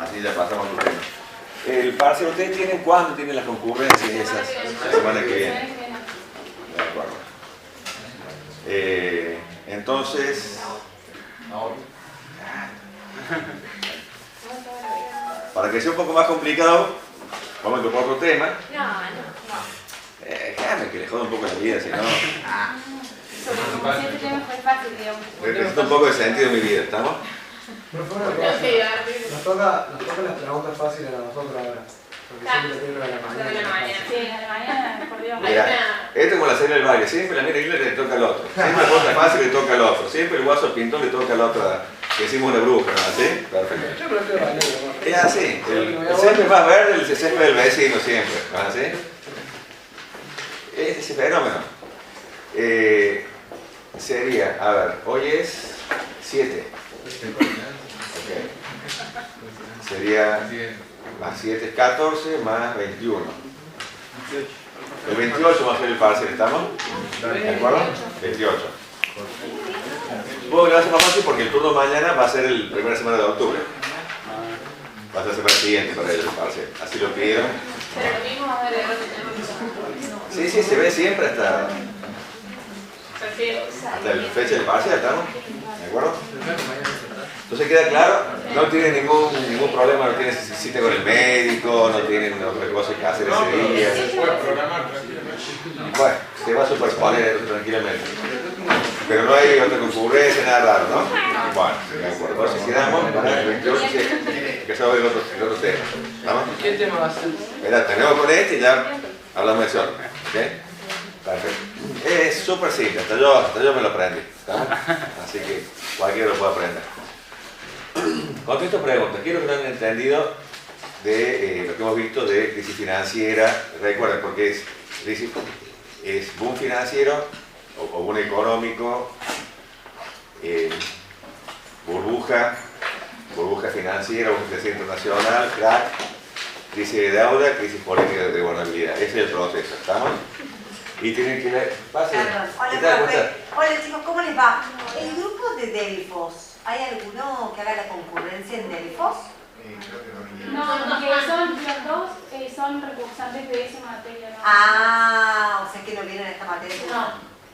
así ya pasamos por tema. El parcial, ¿ustedes tienen cuándo tienen las concurrencias esas? La semana que viene. De acuerdo. Entonces, para que sea un poco más complicado, vamos a tocar otro tema. Déjame que le joda un poco la vida, si no. Este tema fue fácil, digamos. Necesito un poco de sentido en mi vida, ¿estamos? Nos toca las preguntas fáciles a nosotros ahora. Porque siempre tiene la mañana. Sí, a la mañana, por Dios. Mira, esto es como la serie del baile, siempre la mira Hitler le toca al otro, siempre la cosa fácil le toca al otro, siempre el guaso pintor le toca al otro, que decimos una bruja, ¿no? ¿Así? Perfecto. Yo prefiero bailar. Es así, el césped más verde, el césped del vecino siempre, ¿no? ¿Así? Es ese fenómeno. Sería, a ver, hoy es 7. Okay. Sería más 7 es 14, más 21. El 28 va a ser el parcial, ¿estamos? ¿De acuerdo? 28. Supongo que va a ser más fácil porque el turno mañana va a ser la primera semana de octubre. Va a ser la semana siguiente para ellos el parcial. Así lo pidieron. Pero lo mismo va a haber Sí, sí, se ve siempre hasta la fecha del parcial, ¿estamos? ¿De acuerdo? Entonces queda claro, no tienen ningún problema, no tienen cita con el médico, no tienen otra cosa que hacer ese día. Se puede programar tranquilamente. Bueno, se va a superponer eso tranquilamente. Pero no hay otra concurrencia, nada raro, ¿no? Bueno, de acuerdo. Entonces quedamos para el 28, que se va a ver el otro tema. ¿Estamos? ¿Qué tema va a ser? Mira, tenemos con este y ya hablamos de eso. ¿Ok? Perfecto. Es súper simple, hasta yo me lo aprendí. ¿Estamos? Así que cualquiera lo puede aprender. Contesto preguntas. Quiero que lo hayan entendido de lo que hemos visto de crisis financiera. Recuerden, porque es boom financiero o boom económico, burbuja financiera, burbuja financiera internacional, crack, crisis de deuda, crisis política de vulnerabilidad. Ese es el proceso, ¿estamos? Y tienen que ver... Perdón. Hola, profe. Hola chicos, ¿cómo les va? El grupo de Delfos, ¿hay alguno que haga la concurrencia en Delfos? No, porque son los dos son recursantes de esa materia, ¿no? Ah, o sea que no vienen a esta materia. No.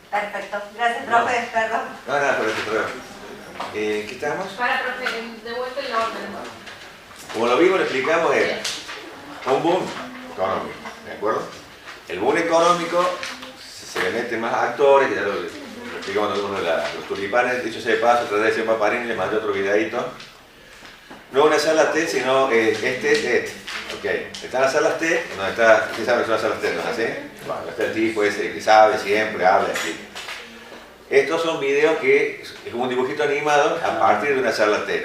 Perfecto. Gracias, profe. Perdón. No, nada, por eso, perdón. ¿Qué estamos? Para, profe, de vuelta el orden. Como lo vimos, lo explicamos, era un boom económico, ¿de acuerdo? El boom económico se le meten más actores, que ya lo explicamos en uno de los tulipanes, dicho sea de paso, otra vez de Paparini, le mandé otro videito. No una sala T, sino este. Ok, están las salas T, donde está, ¿quién sabe que son las salas T? ¿No es así? Bueno, está el tipo ese que sabe siempre, habla, así. Estos son videos que es como un dibujito animado a partir de una charla T.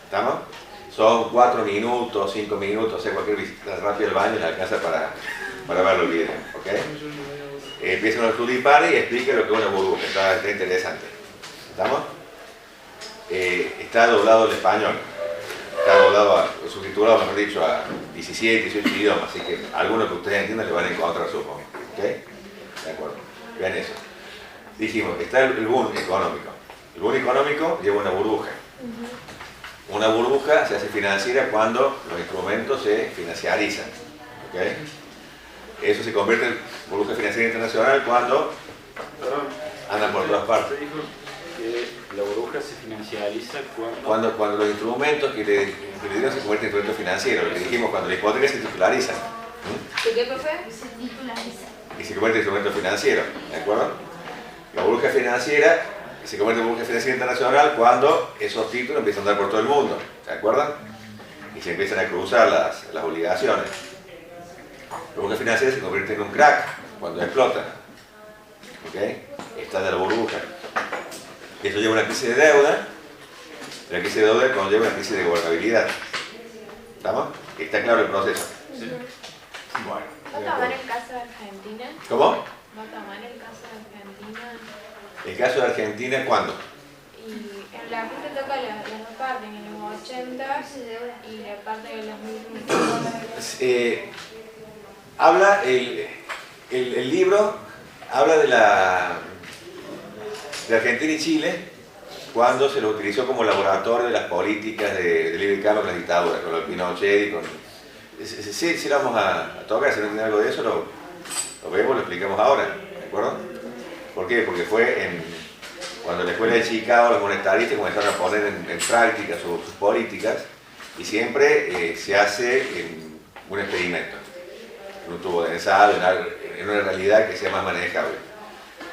¿Estamos? Son 4 minutos, 5 minutos, o sea, cualquier visita rápida al baño le alcanza para ver los videos. ¿Ok? Empieza con los tulipanes y explica lo que es una burbuja. Está interesante. ¿Estamos? Está doblado al español. Está doblado, subtitulado, mejor dicho, a 17, 18 idiomas. Así que algunos que ustedes entiendan le van a encontrar, supongo. ¿Ok? De acuerdo. Vean eso. Dijimos, está el boom económico. El boom económico lleva una burbuja. Una burbuja se hace financiera cuando los instrumentos se financiarizan. ¿Okay? Eso se convierte en burbuja financiera internacional cuando andan por todas partes. Que la burbuja se financiariza cuando... Cuando los instrumentos que le dieron se convierten en instrumentos financieros. Lo que dijimos, cuando la hipoteca se titularizan. ¿Qué, profe? Se titulariza. Y se convierte en instrumento financiero. ¿De acuerdo? La burbuja financiera se convierte en burbuja financiera internacional cuando esos títulos empiezan a andar por todo el mundo. ¿Se acuerdan? Y se empiezan a cruzar las obligaciones. La burbuja financiera se convierte en un crack cuando explota. ¿Ok? Está de la burbuja. Eso lleva a una crisis de deuda. La crisis de deuda cuando lleva a una crisis de gobernabilidad. ¿Estamos? Está claro el proceso. Sí. Bueno. ¿Va a tomar el caso de Argentina? ¿Cómo? ¿Va a tomar el caso de Argentina? El caso de Argentina, ¿cuándo? Y en la gente toca las dos partes, en los 80 y la parte de los 2000. Habla, el libro habla de Argentina y Chile cuando se lo utilizó como laboratorio de las políticas de libre cambio con las dictaduras, con lo Pinochet y con... Sí, lo vamos a tocar, si no tiene algo de eso, lo vemos, lo explicamos ahora, ¿de acuerdo? ¿Por qué? Porque fue cuando en la escuela de Chicago los monetaristas comenzaron a poner en práctica sus políticas, y siempre se hace un experimento, en un tubo de ensayo, en una realidad que sea más manejable.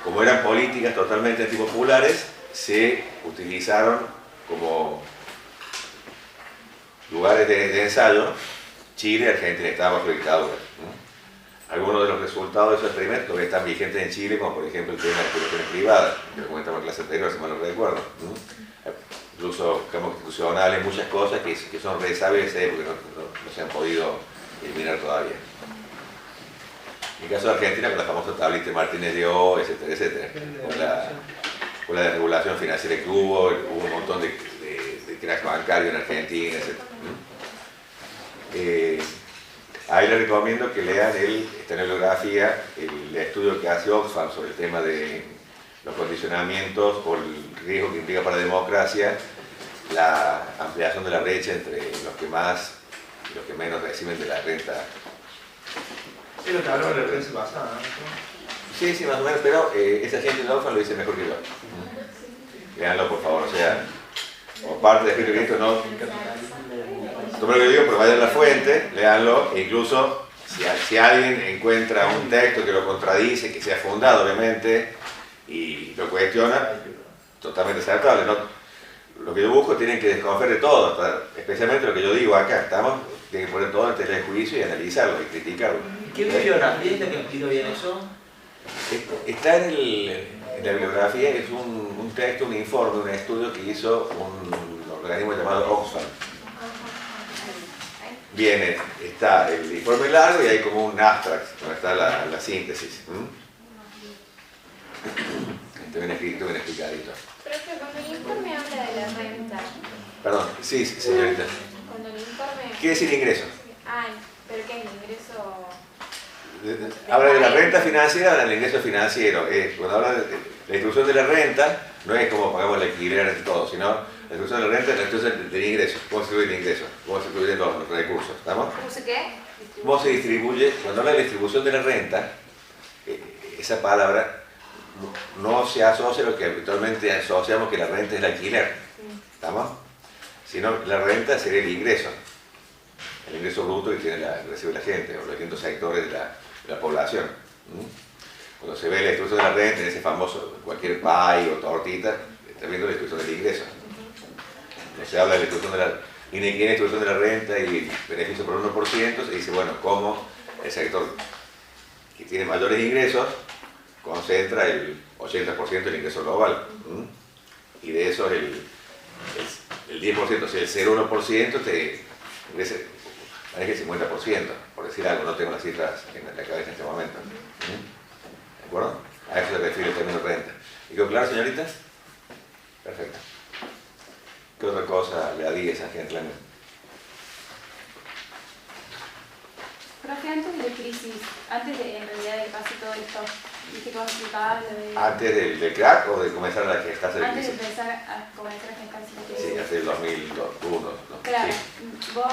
Como eran políticas totalmente antipopulares, se utilizaron como lugares de ensayo Chile y Argentina, estaban bajo dictadura. Algunos de los resultados de esos experimentos todavía están vigentes en Chile, como por ejemplo el tema de las explotaciones privadas, que lo comentamos en clase anterior, si mal no recuerdo. Incluso campos constitucionales, muchas cosas que son resabias de esa época, no se han podido eliminar todavía. En el caso de Argentina, con la famosa tablita de Martínez de O, etcétera, etcétera. Con la desregulación financiera que hubo un montón de crack bancario en Argentina, etcétera. Ahí les recomiendo que lean esta bibliografía, el estudio que hace Oxfam sobre el tema de los condicionamientos o el riesgo que implica para la democracia la ampliación de la brecha entre los que más y los que menos reciben de la renta. Es lo que hablamos de la prensa pasada, ¿no? Sí, más o menos, pero esa gente de Oxfam lo dice mejor que yo. Leanlo, por favor, o sea, como parte de escrito que esto no... Tome lo que digo, pero vayan a la fuente, léanlo, e incluso si alguien encuentra un texto que lo contradice, que sea fundado obviamente, y lo cuestiona, totalmente aceptable, ¿no? Lo que yo busco tienen que desconfiar de todo, especialmente lo que yo digo acá, tienen que poner todo en tela de juicio y analizarlo y criticarlo. ¿Qué bibliografía es la que explica bien eso? Está en la bibliografía, es un texto, un informe, un estudio que hizo un organismo llamado Oxfam. Está el informe largo y hay como un abstract, donde está la síntesis. Está bien escrito, bien explicadito. Profe, cuando el informe habla de la renta. Perdón, sí, señorita. Cuando el informe... ¿Qué es el ingreso? Ay, ¿pero qué es el ingreso? Habla de la renta financiera, habla del ingreso financiero. Cuando habla de la distribución de la renta, no es como pagamos el alquiler entre todos, sino la distribución de la renta es la distribución del ingreso. ¿Cómo se distribuye el ingreso? ¿Cómo se distribuyen los recursos? ¿Estamos? ¿Cómo se qué? ¿Cómo se distribuye? Cuando habla de la distribución de la renta, esa palabra no se asocia a lo que habitualmente asociamos que la renta es el alquiler. ¿Estamos? Sino la renta sería el ingreso bruto que recibe la gente, o los distintos sectores de la población. Cuando se ve la distribución de la renta en ese famoso cualquier pay o tortita, está viendo la distribución del ingreso. Cuando se habla de la distribución de la distribución de la renta y beneficio por 1%, se dice, bueno, cómo el sector que tiene mayores ingresos concentra el 80% del ingreso global. Y de eso el 10%, o sea, el 0,1% te maneja el 50%, por decir algo, no tengo las cifras en la cabeza en este momento. ¿De acuerdo? A eso se refiere el término renta. ¿Y quedó claro, señoritas? Perfecto. ¿Qué otra cosa le haría a esa gente? Profe, antes de la crisis, antes de en realidad de casi todo esto, ¿viste cómo explicabas lo de...? ¿Antes del crack o de comenzar a gestarse la crisis? Antes de empezar a comenzar a gestarse la crisis. Sí, hace el 2001. ¿No? Claro, Sí. vos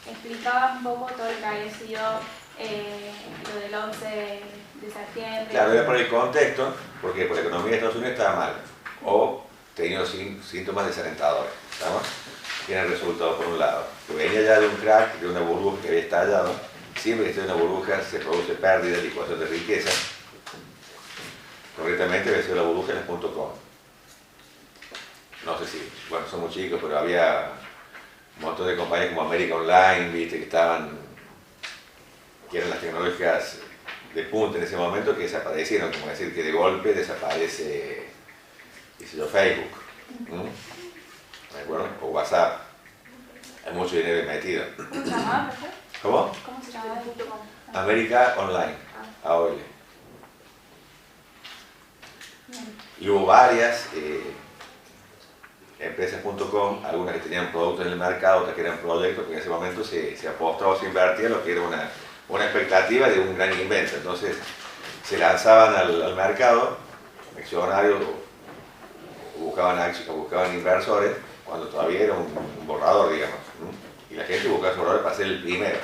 explicabas un poco todo lo que había sido lo del 11 de septiembre. Claro, era por el contexto, porque la economía de Estados Unidos estaba mal, o tenía síntomas desalentadores, ¿estamos? Tiene el resultado, por un lado, que venía ya de un crack, de una burbuja que había estallado. Siempre que está en una burbuja se produce pérdida, licuación de riqueza. Concretamente había sido la burbuja de las .com. No sé si, bueno, son muy chicos, pero había un montón de compañías como América Online, viste, que eran las tecnológicas de punta en ese momento, que desaparecieron, como decir que de golpe desaparece, qué sé yo, Facebook. ¿De acuerdo? O WhatsApp. Hay mucho dinero metido. ¿Cómo se llamaba, profe? ¿Cómo? ¿Cómo se llamaba? América Online, AOL. Y hubo varias empresas.com, algunas que tenían productos en el mercado, otras que eran proyectos, que en ese momento se apostaba, se invertía lo que era una expectativa de un gran invento. Entonces se lanzaban al mercado accionarios buscaban inversores cuando todavía era un borrador, digamos. Y la gente buscaba ese borrador para ser el primero.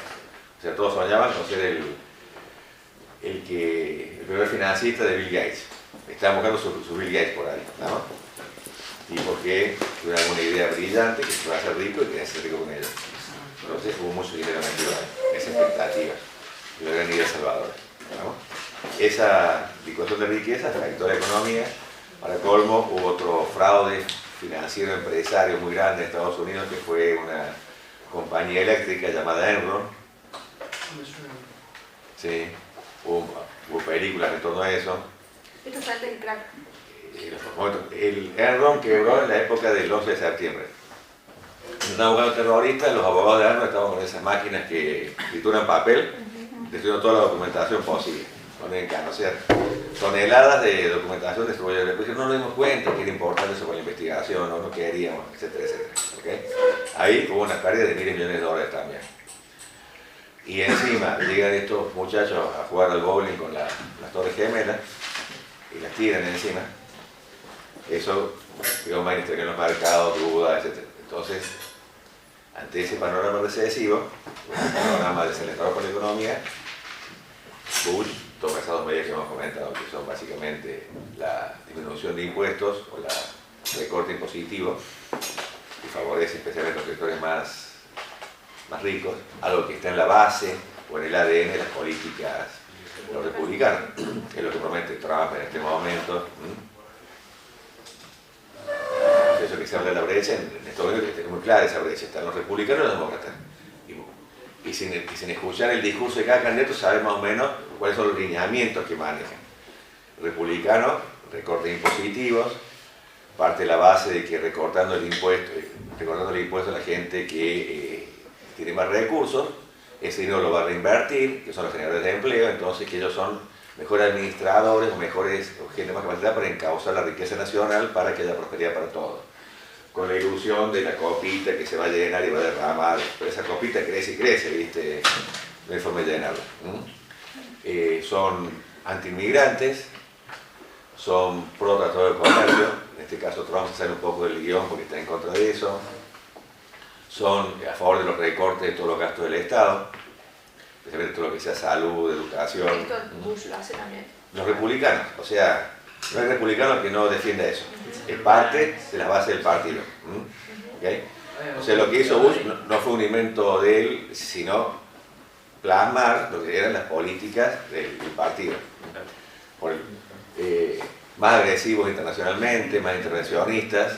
O sea, todos soñaban con ser el primer financista de Bill Gates. Estaban buscando su Bill Gates por ahí, ¿no? Y porque tuvieron alguna idea brillante que se va a hacer rico y quería ser rico con ella. Entonces hubo mucho dinero metido en esa expectativa. Y una gran idea salvadora, ¿no? Esa licuación de riqueza afectó la economía. Para colmo, hubo otro fraude financiero empresario muy grande en Estados Unidos, que fue una compañía eléctrica llamada Enron. Sí, hubo películas en torno a eso. Esto es antes del crack. El Enron quebró en la época del 11 de septiembre. Estaban buscando terroristas, los abogados de Enron estaban con esas máquinas que trituran papel, destruyendo toda la documentación posible. O sea, toneladas de documentación destruyeron. Después no nos dimos cuenta que era importante eso para la investigación, no queríamos, etcétera, etcétera. ¿Okay? Ahí hubo una pérdida de miles de millones de dólares también. Y encima llegan estos muchachos a jugar al bowling con las Torres Gemelas y las tiran encima. Eso, digamos, mainstream en los mercados, dudas, etc. Entonces, ante ese panorama recesivo, un panorama desalentador por la economía, Bush toma esas dos medidas que hemos comentado, que son básicamente la disminución de impuestos o la recorte impositivo, que favorece especialmente a los sectores más ricos, algo que está en la base o en el ADN de las políticas de los republicanos, que es lo que promete Trump en este momento. Eso que se habla de la brecha, en Estados Unidos es muy clara esa brecha, están los republicanos y los demócratas. Y sin escuchar el discurso de cada candidato sabe más o menos cuáles son los lineamientos que manejan. Republicanos, recortes impositivos, parte de la base de que recortando el impuesto a la gente que tiene más recursos, ese dinero lo va a reinvertir, que son los generadores de empleo, entonces que ellos son mejores administradores o gente más capacitada para encauzar la riqueza nacional para que haya prosperidad para todos. Con la ilusión de la copita que se va a llenar y va a derramar, pero esa copita crece y crece, ¿viste? No hay forma de llenarla. Son anti-inmigrantes, son pro-tratado de comercio, en este caso Trump se sale un poco del guión porque está en contra de eso, son a favor de los recortes de todos los gastos del Estado, especialmente todo lo que sea salud, educación. Esto Bush lo hace también. Los republicanos, o sea, no hay republicano que no defienda eso, es parte de la base del partido. ¿Okay? O sea, lo que hizo Bush no fue un invento de él, sino plasmar lo que eran las políticas del partido. Más agresivos internacionalmente, más intervencionistas,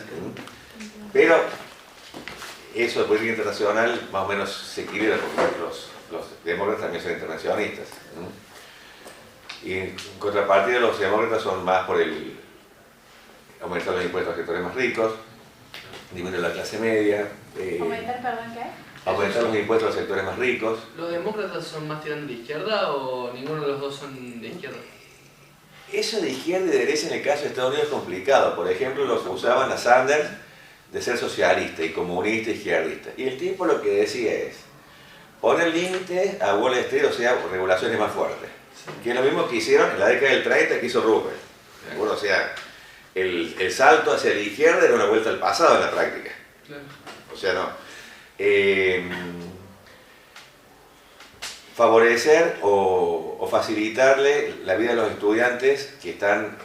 pero eso de política internacional más o menos se equilibra porque los demócratas también son intervencionistas. Y en contrapartida los demócratas son más por el aumentar los impuestos a los sectores más ricos, disminuir la clase media. ¿Aumentar, perdón, qué? Aumentar los impuestos a los sectores más ricos. ¿Los demócratas son más tirando de izquierda o ninguno de los dos son de izquierda? Eso de izquierda y de derecha en el caso de Estados Unidos es complicado. Por ejemplo, los usaban a Sanders de ser socialista y comunista e izquierdista. Y el tipo lo que decía es poner límites a Wall Street, o sea, regulaciones más fuertes. Que es lo mismo que hicieron en la década del 30 que hizo Roosevelt. ¿De acuerdo? O sea, el salto hacia la izquierda era una vuelta al pasado en la práctica. Claro. O sea, no. Favorecer o facilitarle la vida a los estudiantes que están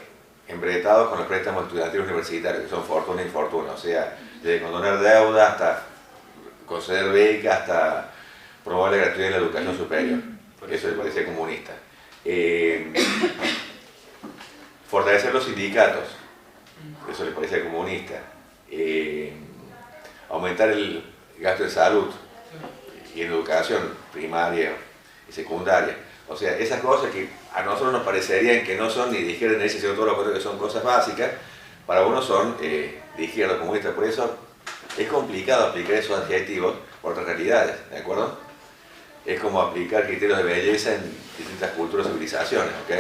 embretados con los préstamos estudiantiles universitarios, que son fortuna y infortuna. O sea, desde condonar deuda hasta conceder becas, hasta promover la gratuidad de la educación superior. Eso le parecía comunista. Fortalecer los sindicatos, eso le parecía comunista. Aumentar el gasto en salud y en educación primaria y secundaria. O sea, esas cosas que a nosotros nos parecerían que no son ni de izquierda ni de derecha, sino todo lo contrario, que son cosas básicas, para unos son de izquierda comunista. Por eso es complicado aplicar esos adjetivos por otras realidades, ¿de acuerdo? Es como aplicar criterios de belleza en distintas culturas y civilizaciones, ¿ok?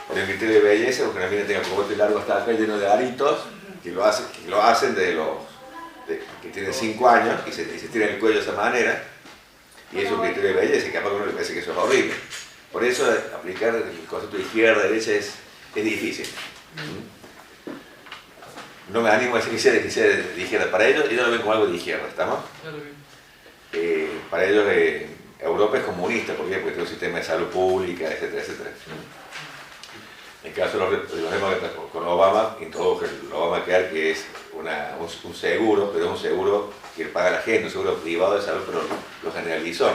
Por el criterio de belleza, porque una mina tenga cogote largo hasta acá lleno de aritos, que lo hacen que tienen 5 años y se tiran el cuello de esa manera, y es un criterio de belleza, y capaz que a uno le parece que eso es horrible. Por eso aplicar el concepto de izquierda, derecha es difícil. no me animo a decir que sea de izquierda. Para ellos lo ven como algo de izquierda, ¿estamos? Para ellos Europa es comunista, ¿por qué? Porque tiene un sistema de salud pública, etcétera, etcétera. En el caso de los demócratas, con Obama, introdujo el Obamacare, que es un seguro, pero es un seguro que paga la gente, un seguro privado de salud, pero lo generalizó.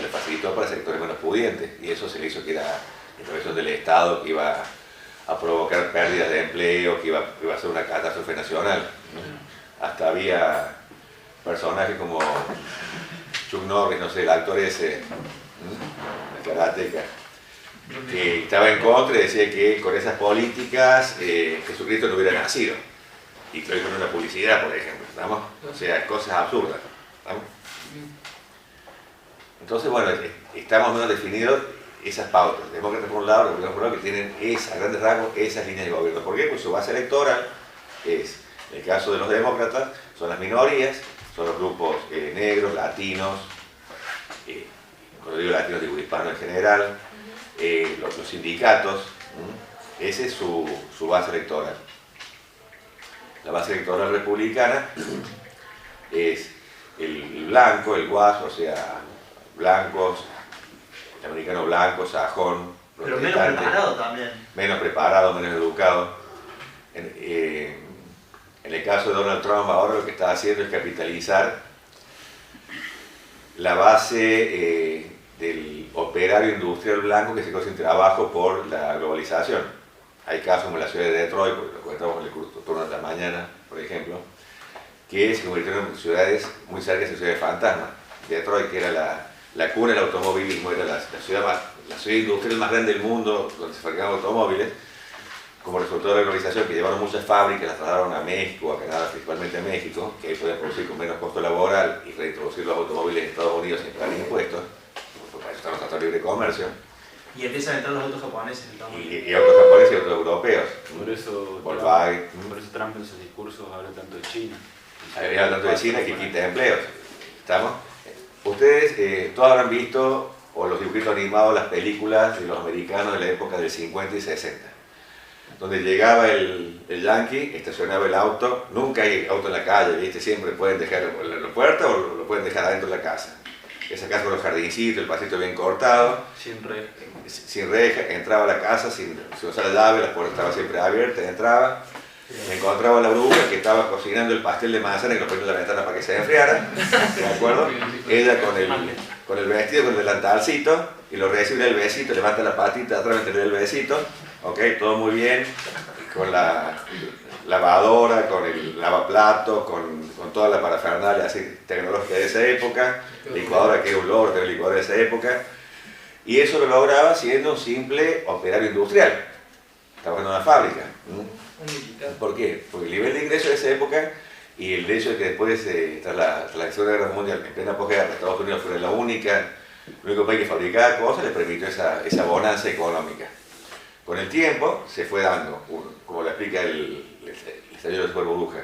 Le facilitó para sectores menos pudientes, y eso se le hizo que era intervención del Estado, que iba a provocar pérdidas de empleo, que iba a ser una catástrofe nacional. Hasta había personajes como Chuck Norris, no sé, el actor ese, el karateca, que estaba en contra y decía que con esas políticas Jesucristo no hubiera nacido. Y lo hizo en una publicidad, por ejemplo, ¿estamos? O sea, cosas absurdas, ¿estamos? Entonces, bueno, estamos menos definidos esas pautas. Demócratas por un lado, republicanos por otro, que tienen a grandes rasgos esas líneas de gobierno. ¿Por qué? Pues su base electoral es, en el caso de los demócratas, son las minorías, son los grupos negros, latinos, cuando digo latinos digo hispanos en general, los sindicatos, esa es su base electoral. La base electoral republicana es el blanco, el guaso, o sea, blancos, el americano blanco, sajón, pero menos preparado también. Menos preparado, menos educado. En el caso de Donald Trump ahora lo que está haciendo es capitalizar la base del operario industrial blanco que se quedó sin trabajo por la globalización. Hay casos como la ciudad de Detroit, porque lo comentamos en el turno de la mañana, por ejemplo, que se convirtieron en ciudades muy cercanas de ciudades fantasma. Detroit, que era la cuna del automovilismo, era la ciudad industrial más grande del mundo, donde se fabricaban automóviles, como resultado de la globalización, que llevaron muchas fábricas, las trasladaron a México, a Canadá, principalmente a México, que ahí podían producir con menos costo laboral y reintroducir los automóviles en Estados Unidos sin pagar impuestos, porque para eso están los tratados de libre comercio. Y empiezan a entrar los autos japoneses. Y autos japoneses y autos europeos. Por eso Trump en sus discursos habla tanto de China. Habla tanto de China que quita empleos. ¿Estamos? Ustedes todos habrán visto, o los dibujitos animados, las películas de los americanos de la época del 50 y 60. Donde llegaba el yankee, estacionaba el auto, nunca hay auto en la calle, ¿viste? Siempre pueden dejar en la puerta o lo pueden dejar adentro de la casa. Esa casa con los jardincitos, el pasito bien cortado. Sin reja, entraba a la casa sin usar la llave, la puerta estaba siempre abierta, entraba. Me encontraba la bruja que estaba cocinando el pastel de manzana y lo ponía en la ventana para que se enfriara, ¿de acuerdo? Ella con el vestido, con el delantalcito, y lo recibe el besito, levanta la patita atrás, le da el besito, ok, todo muy bien, con la lavadora, con el lavaplato, con toda la parafernalia así tecnológica de esa época, licuadora que era un logro tener licuadora de esa época, y eso lo lograba siendo un simple operario industrial, trabajando en una fábrica. ¿Por qué? Porque el nivel de ingreso de esa época y el hecho de que después, tras la Segunda Guerra Mundial, en plena posguerra, Estados Unidos fue el único país que fabricaba cosas, le permitió esa bonanza económica. Con el tiempo se fue dando, como lo explica el estallido de burbuja,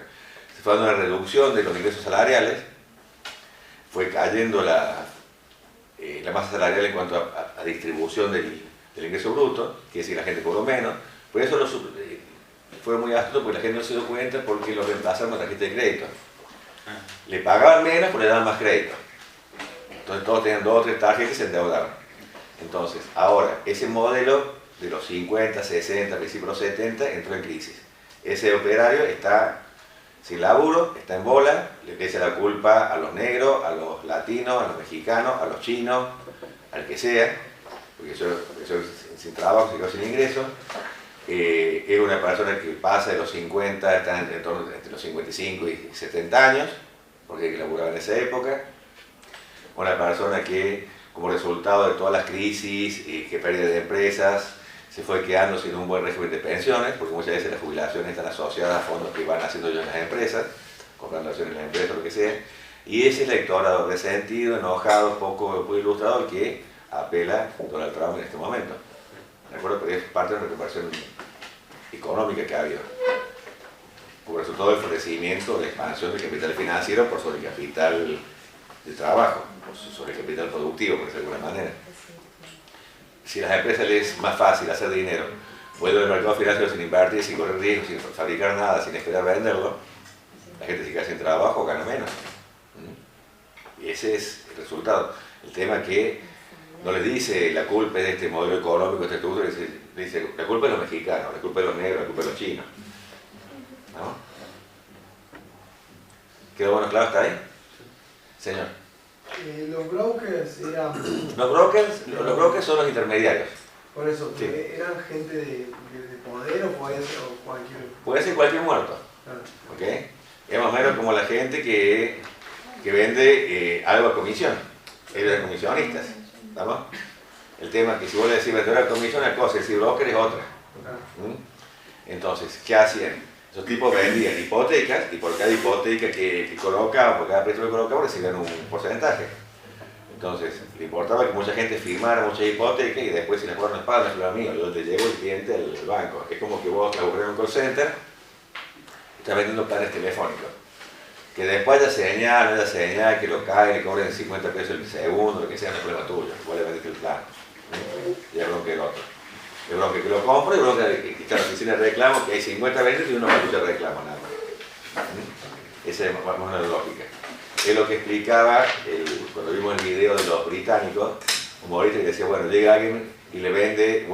se fue dando una reducción de los ingresos salariales, fue cayendo la masa salarial en cuanto a distribución del ingreso bruto, quiere decir la gente cobró menos, por eso fue muy astuto porque la gente no se dio cuenta porque lo reemplazaron con tarjeta de crédito. Le pagaban menos pero le daban más crédito. Entonces todos tenían 2 o 3 tarjetas y se endeudaron. Entonces, ahora, ese modelo de los 50, 60, principios de los 70 entró en crisis. Ese operario está sin laburo, está en bola, le echa la culpa a los negros, a los latinos, a los mexicanos, a los chinos, al que sea, porque yo sin trabajo, se quedó sin ingresos. Es una persona que pasa de los 50, está entre los 55 y 70 años, porque laburaba en esa época. Una persona que, como resultado de todas las crisis y que pérdida de empresas, se fue quedando sin un buen régimen de pensiones, porque muchas veces las jubilaciones están asociadas a fondos que van haciendo ellos en las empresas, comprando acciones en las empresas, lo que sea. Y ese electorado resentido, enojado, poco ilustrado, que apela a Donald Trump en este momento. ¿De acuerdo? Pero es parte de la recuperación económica que ha habido. Como resultado del florecimiento, de la expansión del capital financiero por sobre el capital de trabajo, sobre el capital productivo, por decirlo de alguna manera. Si a las empresas les es más fácil hacer dinero puedo el mercado financiero sin invertir, sin correr riesgos, sin fabricar nada, sin esperar venderlo, la gente se queda sin trabajo, gana menos. Y ese es el resultado. El tema es que no le dice la culpa es de este modelo económico, este estructura, le dice la culpa es de los mexicanos, la culpa es de los negros, la culpa es de los chinos. ¿No? ¿Quedó bueno claro hasta ahí? Señor. Los brokers eran... Los brokers son los intermediarios. Por eso, Sí. ¿eran gente de poder o puede ser cualquier...? Puede ser cualquier muerto. Claro. ¿Ok? Es más o menos como la gente que vende algo a comisión. Ellos eran comisionistas. ¿Estamos? El tema es que si vos le decís vendedor a comisión es cosa, decir broker es otra. Entonces, ¿qué hacían? Esos tipos vendían hipotecas y por cada hipoteca que colocaban, por cada préstamo que colocaban, recibían un porcentaje. Entonces, le importaba que mucha gente firmara muchas hipotecas y después si les fueron las pagas, no es lo mío, yo te llevo el cliente al banco. Es como que vos laburás en un call center, estás vendiendo planes telefónicos. Que después haya señal, que lo cae, le cobren 50 pesos el segundo, lo que sea, no es problema tuyo. Vos le vendiste el plan. Y el bronca el otro. El bronca que lo compra y el bronca que está en la oficina de reclamo, que hay 50 ventas y uno va a escuchar reclamo nada más. Esa es más o menos la lógica. Es lo que explicaba cuando vimos el video de los británicos, un humorista que decía, bueno, llega alguien y le vende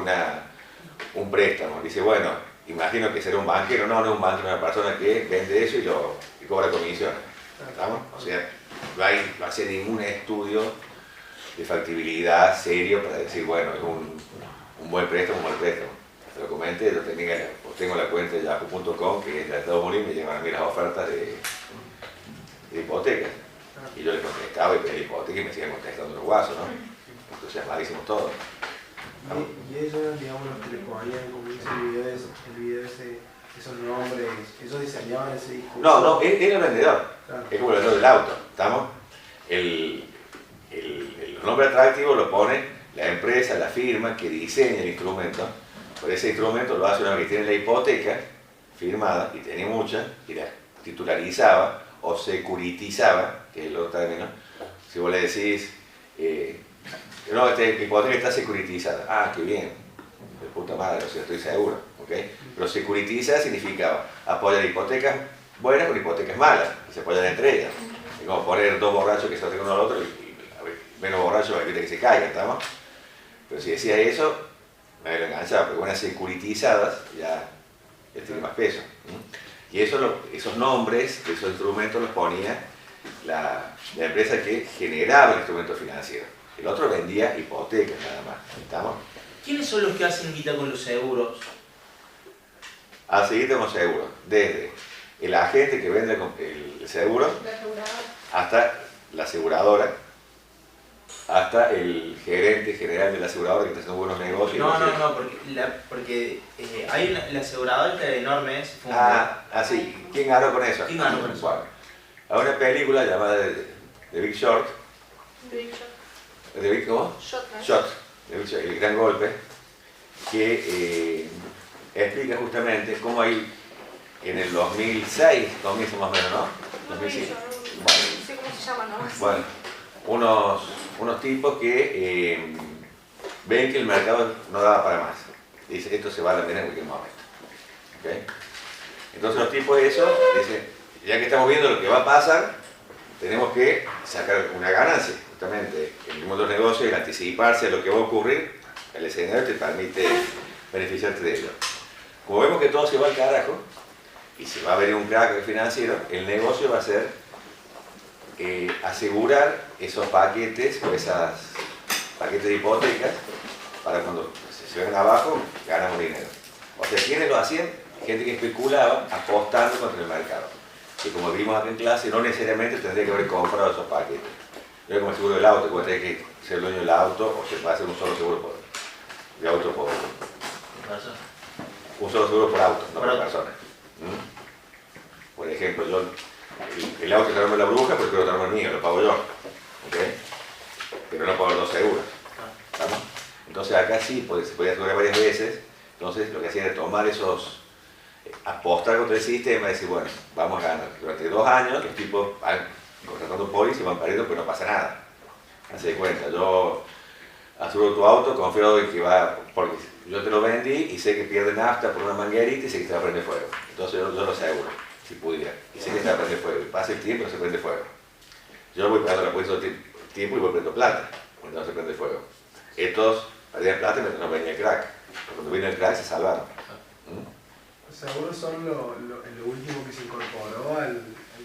un préstamo. Dice, bueno, imagino que será un banquero. No, no es un banquero, es una persona que vende eso y cobra comisión. ¿Estamos? O sea, no hace ningún estudio de factibilidad serio para decir, bueno, es un buen préstamo, un mal préstamo. Te lo comenté, tengo la cuenta de yahoo.com, que es de Estados Unidos, me llegan a mí las ofertas de hipotecas. Y yo le contestaba y pedí hipoteca y me siguen contestando los guasos, ¿no? Entonces, malísimos todos. Y ellos eran, digamos, los que le ponían, como dice el video esos nombres, ellos diseñaban ese discurso. No, era el vendedor. Claro. Es como el vendedor del auto, ¿estamos? Los nombres atractivos lo pone la empresa, la firma que diseña el instrumento. Por ese instrumento lo hace una vez que tiene la hipoteca firmada, y tenía muchas, y la titularizaba o securitizaba, que es el otro término. Si vos le decís, no, esta hipoteca está securitizada. Ah, qué bien, de puta madre, o sea, estoy seguro. ¿Okay? Pero securitizar significaba apoyar hipotecas buenas con hipotecas malas, que se apoyan entre ellas. Es como poner dos borrachos que se acercan uno al otro y menos borrachos para que se caigan, ¿estamos? Pero si decía eso, me lo enganchaba, porque unas securitizadas ya tiene más peso. Y esos nombres, esos instrumentos los ponía la empresa que generaba el instrumento financiero. El otro vendía hipotecas nada más, ¿estamos? ¿Quiénes son los que hacen guita con los seguros? A seguir con seguros, desde el agente que vende el seguro hasta la aseguradora, hasta el gerente general de la aseguradora que está haciendo buenos negocios. No, porque hay la aseguradora que enorme es. Sí. ¿Quién ganó con eso? ¿Quién ganó con eso? Bueno, hay una película llamada The Big Short. ¿The Big cómo? Shot. El gran golpe, que explica justamente cómo hay en el 2006, 2000 más o menos, ¿no? 2005. No sé cómo se llama, ¿no? Bueno, unos tipos que ven que el mercado no daba para más. Dicen, esto se va a la mierda en cualquier momento. ¿Okay? Entonces los tipos de eso dicen, ya que estamos viendo lo que va a pasar, tenemos que sacar una ganancia. Justamente en el mundo de los negocios, el anticiparse a lo que va a ocurrir, el escenario te permite beneficiarte de ello. Como vemos que todo se va al carajo, y se va a venir un crack financiero, el negocio va a ser asegurar esos paquetes o esos paquetes de hipotecas para cuando se vengan abajo, ganamos dinero. O sea, ¿quiénes lo hacían? Gente que especulaba apostando contra el mercado. Que como vimos acá en clase, no necesariamente tendría que haber comprado esos paquetes. Yo como el seguro del auto, como tendría que ser el dueño del auto, o se puede hacer un solo seguro de auto por persona. Un solo seguro por auto, no por persona. Por ejemplo, el auto que arma la bruja, porque lo arma el mío, lo pago yo. ¿Okay? Pero no pago dos seguros. ¿Estamos? Entonces acá sí se podía asegurar varias veces. Entonces lo que hacía era tomar apostar contra el sistema y decir, bueno, vamos a ganar. Durante 2 años los tipos van contratando pólizas y van perdiendo, pero no pasa nada. Así de cuenta, yo aseguro tu auto confiado en que va, porque yo te lo vendí y sé que pierde nafta por una manguerita y sé que se va a prender fuego. Entonces yo lo aseguro, si pudiera. Y sé que se va a prender fuego. Y pasa el tiempo y se prende fuego. Yo voy pagando la póliza todo el tiempo y voy perdiendo plata. Entonces se prende fuego. Estos perdían plata mientras no venía el crack. Cuando vino el crack se salvaron. ¿Los seguros son lo último que se incorporó al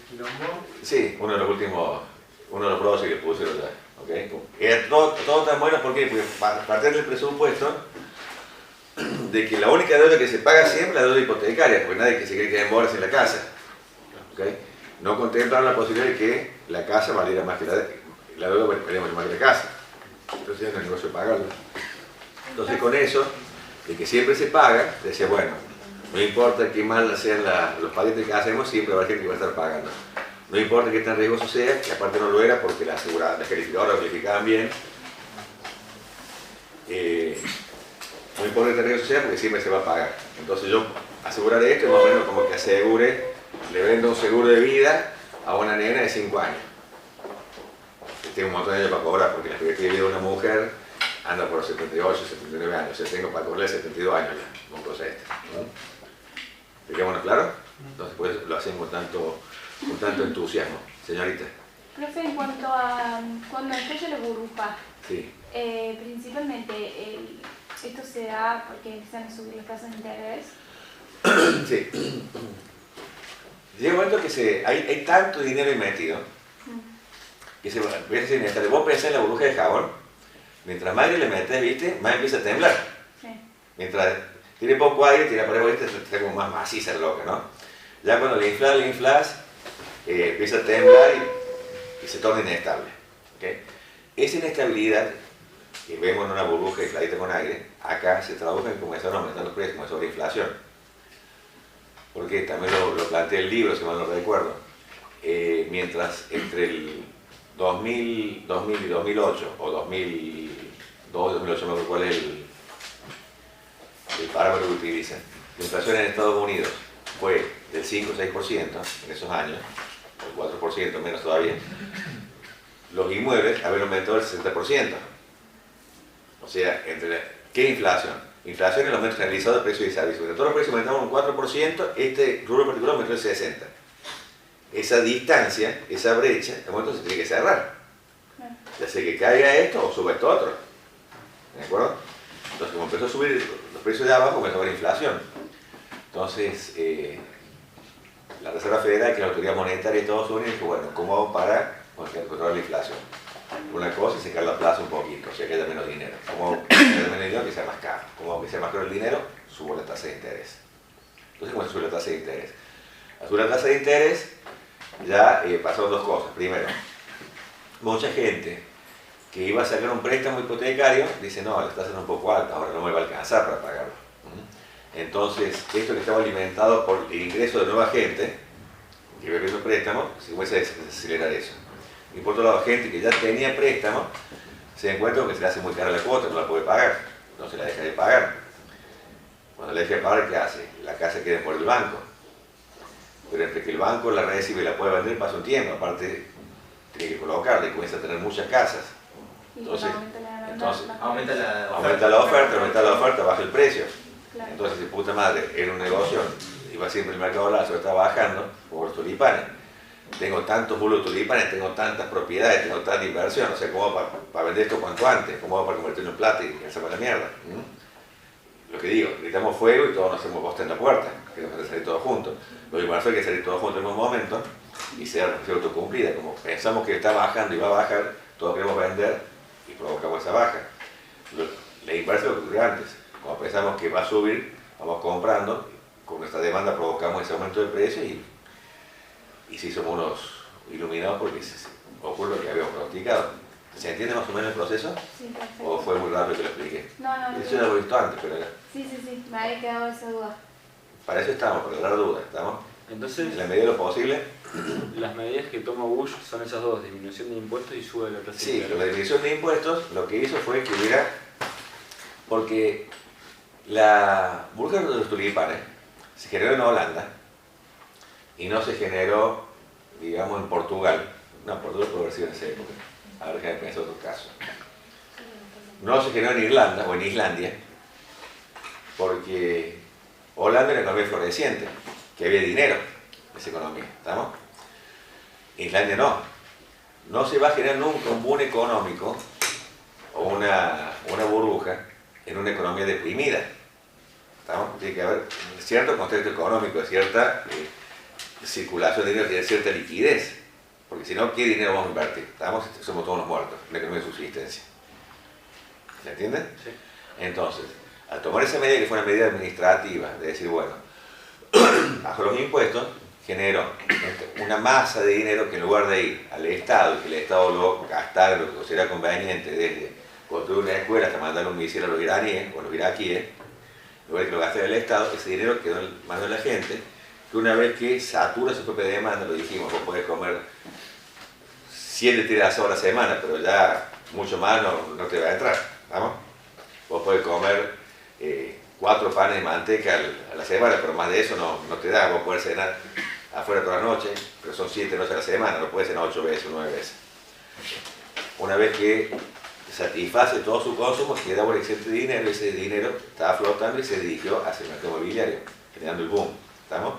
quilombo? Sí, uno de los últimos, uno de los pros que pusieron ya. ¿Okay? Era todo tan bueno porque partir del presupuesto de que la única deuda que se paga siempre es la deuda hipotecaria, porque nadie que se quiere quedar en bolas en la casa. ¿Okay? No contemplaron la posibilidad de que la casa valiera más que la deuda valiera más que la casa. Entonces ya no es negocio pagarlo. Entonces con eso, de que siempre se paga, decía, bueno, no importa qué mal sean los paquetes que hacemos, siempre va a haber gente que va a estar pagando. No importa qué tan riesgoso sea, que aparte no lo era porque las calificadoras lo calificaban bien. No importa qué tan riesgoso sea porque siempre se va a pagar. Entonces yo asegurar esto es más o menos como que asegure, le vendo un seguro de vida a una nena de 5 años. Que tengo un montón de años para cobrar porque la expectativa de vida de una mujer anda por los 78, 79 años. Yo tengo para cobrar 72 años ya, con cosa esta. ¿Quedamos claro? Entonces pues lo hacemos con tanto entusiasmo. Señorita. Profe, en cuanto a cuando estalla la burbuja, Sí. Principalmente esto se da porque empiezan a subir las tasas de interés. Sí. Llega un momento que hay tanto dinero metido que se empieza a inestable. Vos pensás en la burbuja de jabón, mientras más aire le metes, ¿viste? Más empieza a temblar. Sí. Mientras tiene poco aire, tira por ahí, está como más maciza la loca, ¿no? Ya cuando le inflas, empieza a temblar y se torna inestable. ¿Okay? Esa inestabilidad que vemos en una burbuja infladita con aire, acá se traduce en comenzar a aumentar los precios, como sobreinflación. Porque también lo plantea el libro, si mal no recuerdo. Mientras entre el 2000 y 2008, o 2002, 2008, no me acuerdo cuál es el parámetro que utilizan, la inflación en Estados Unidos fue del 5 o 6% en esos años, el 4% menos todavía, los inmuebles habían aumentado el 60%. O sea, ¿qué inflación? Inflación es el aumento generalizado del precio de servicios. Cuando todos los precios aumentaron un 4%, este rubro particular aumentó el 60%. Esa distancia, esa brecha, de momento se tiene que cerrar. Ya sea que caiga esto o suba esto otro. ¿De acuerdo? Entonces, como empezó a subir los precios de abajo, comenzó a haber inflación. Entonces, la Reserva Federal, que es la autoridad monetaria de Estados Unidos, dijo, bueno, ¿cómo hago para controlar la inflación? Una cosa es sacar la plaza un poquito, o sea que haya menos dinero. ¿Cómo hago que haya menos dinero? Que sea más caro. ¿Cómo hago que sea más caro el dinero? Subo la tasa de interés. Entonces, ¿cómo se sube la tasa de interés? Al subir la tasa de interés, ya pasaron dos cosas. Primero, mucha gente que iba a sacar un préstamo hipotecario dice, no, la tasa es un poco alta, ahora no me va a alcanzar para pagarlo. Entonces, esto que estaba alimentado por el ingreso de nueva gente que iba a pedir un préstamo, se comienza a desacelerar eso. Y por otro lado, gente que ya tenía préstamo, se da cuenta que se le hace muy cara la cuota, no la puede pagar, no se la deja de pagar. Cuando la deja de pagar, ¿qué hace? La casa queda por el banco. Pero entre que el banco la recibe y la puede vender pasa un tiempo, aparte tiene que colocarla y comienza a tener muchas casas. Entonces Aumenta la oferta, baja el precio. Claro. Entonces, si puta madre, era un negocio, iba siempre el mercado lazo, está bajando por los tulipanes. Tengo tantos bulos de tulipanes, tengo tantas propiedades, tengo tanta inversión, o sea, ¿cómo hago para vender esto cuanto antes? ¿Cómo hago para convertirlo en plata y hacerme la mierda? Lo que digo, gritamos fuego y todos nos hacemos bosta en la puerta, queremos salir todos juntos. Lo inversor hay que salir todos juntos en un momento y ser autocumplida. Como pensamos que está bajando y va a bajar, todos queremos vender y provocamos esa baja. La inversión es lo que ocurrió antes. Como pensamos que va a subir, vamos comprando, con nuestra demanda provocamos ese aumento de precio y sí somos unos iluminados porque ocurre lo que habíamos pronosticado. ¿Se entiende más o menos el proceso? Sí, perfecto. ¿O fue muy rápido que lo expliqué? No. Eso ya lo he visto antes, pero Sí, me había quedado esa duda. para eso estamos, para aclarar dudas, ¿estamos? Entonces, En la medida de lo posible. las medidas que toma Bush son esas dos, disminución de impuestos y sube la tasa de Sí, interés. pero la disminución de impuestos lo que hizo fue que hubiera, porque la burbuja de los tulipanes se generó en Holanda y no se generó, digamos, en Portugal. No, Portugal puede haber sido en esa época. A ver, déjame pensar otro caso. no se generó en Irlanda o en Islandia, porque Holanda era una economía floreciente, que había dinero en esa economía, ¿estamos? Islandia no. No se va a generar nunca un boom económico o una burbuja en una economía deprimida. ¿Estamos? Tiene que haber cierto contexto económico, cierta circulación de dinero, cierta liquidez. Porque si no, ¿qué dinero vamos a invertir? ¿Estamos? Somos todos unos muertos, una economía de subsistencia. ¿Se entiende? Sí. Entonces, al tomar esa medida, que fue una medida administrativa, de decir, bueno, bajo los impuestos, generó una masa de dinero que en lugar de ir al Estado y que el Estado lo gastara lo que considera conveniente, desde construir una escuela hasta mandar un misil a los iraníes o a los iraquíes, en lugar de que lo gastara el Estado, ese dinero quedó en manos de la gente, que una vez que satura su propia demanda, lo dijimos, vos podés comer 7 tiras a la semana, pero ya mucho más no te va a entrar, ¿vamos? Vos podés comer 4 panes de manteca a la semana, pero más de eso no te da. Vos podés cenar afuera toda la noche, pero son 7 noches a la semana, no puedes cenar 8 veces o 9 veces. Una vez que satisface todo su consumo, queda un excedente de dinero, ese dinero estaba flotando y se dirigió hacia el mercado inmobiliario, generando el boom. ¿Estamos?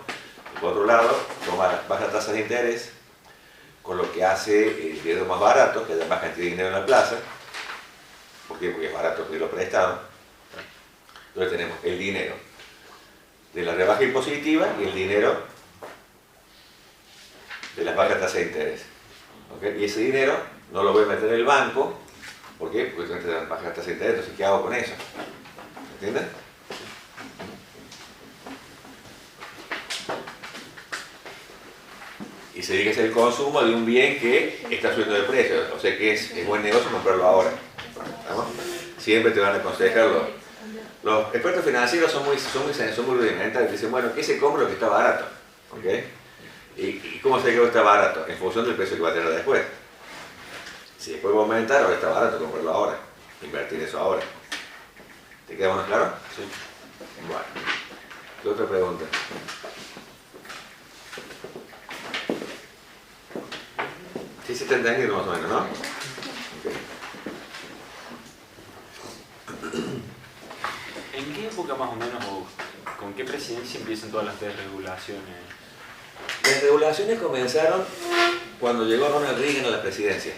Por otro lado, toma bajas tasas de interés, con lo que hace el dinero más barato, que haya más cantidad de dinero en la plaza. ¿Por qué? Porque es barato pedirlo prestado. Entonces tenemos el dinero de la rebaja impositiva y el dinero de las bajas tasas de interés. ¿Okay? Y ese dinero no lo voy a meter en el banco. ¿Por qué? Porque tengo que tener bajas tasas de interés, entonces ¿qué hago con eso? ¿Entienden? Y se dedica a hacer el consumo de un bien que está subiendo de precio, o sea que es buen negocio comprarlo ahora. ¿Estamos? Siempre te van a aconsejar los expertos financieros son muy rudimentarios, dicen, bueno, ¿qué se compra lo que está barato? ¿Okay? ¿Y cómo se ve que está barato? En función del precio que va a tener después. Si después va a aumentar, ahora está barato comprarlo ahora, invertir eso ahora. ¿Te queda más claro? Sí. Bueno, ¿qué otra pregunta? Sí, se está entendiendo más o menos, ¿no? Okay. ¿En qué época más o menos o con qué presidencia empiezan todas las desregulaciones? Las regulaciones comenzaron cuando llegó Ronald Reagan a la presidencia,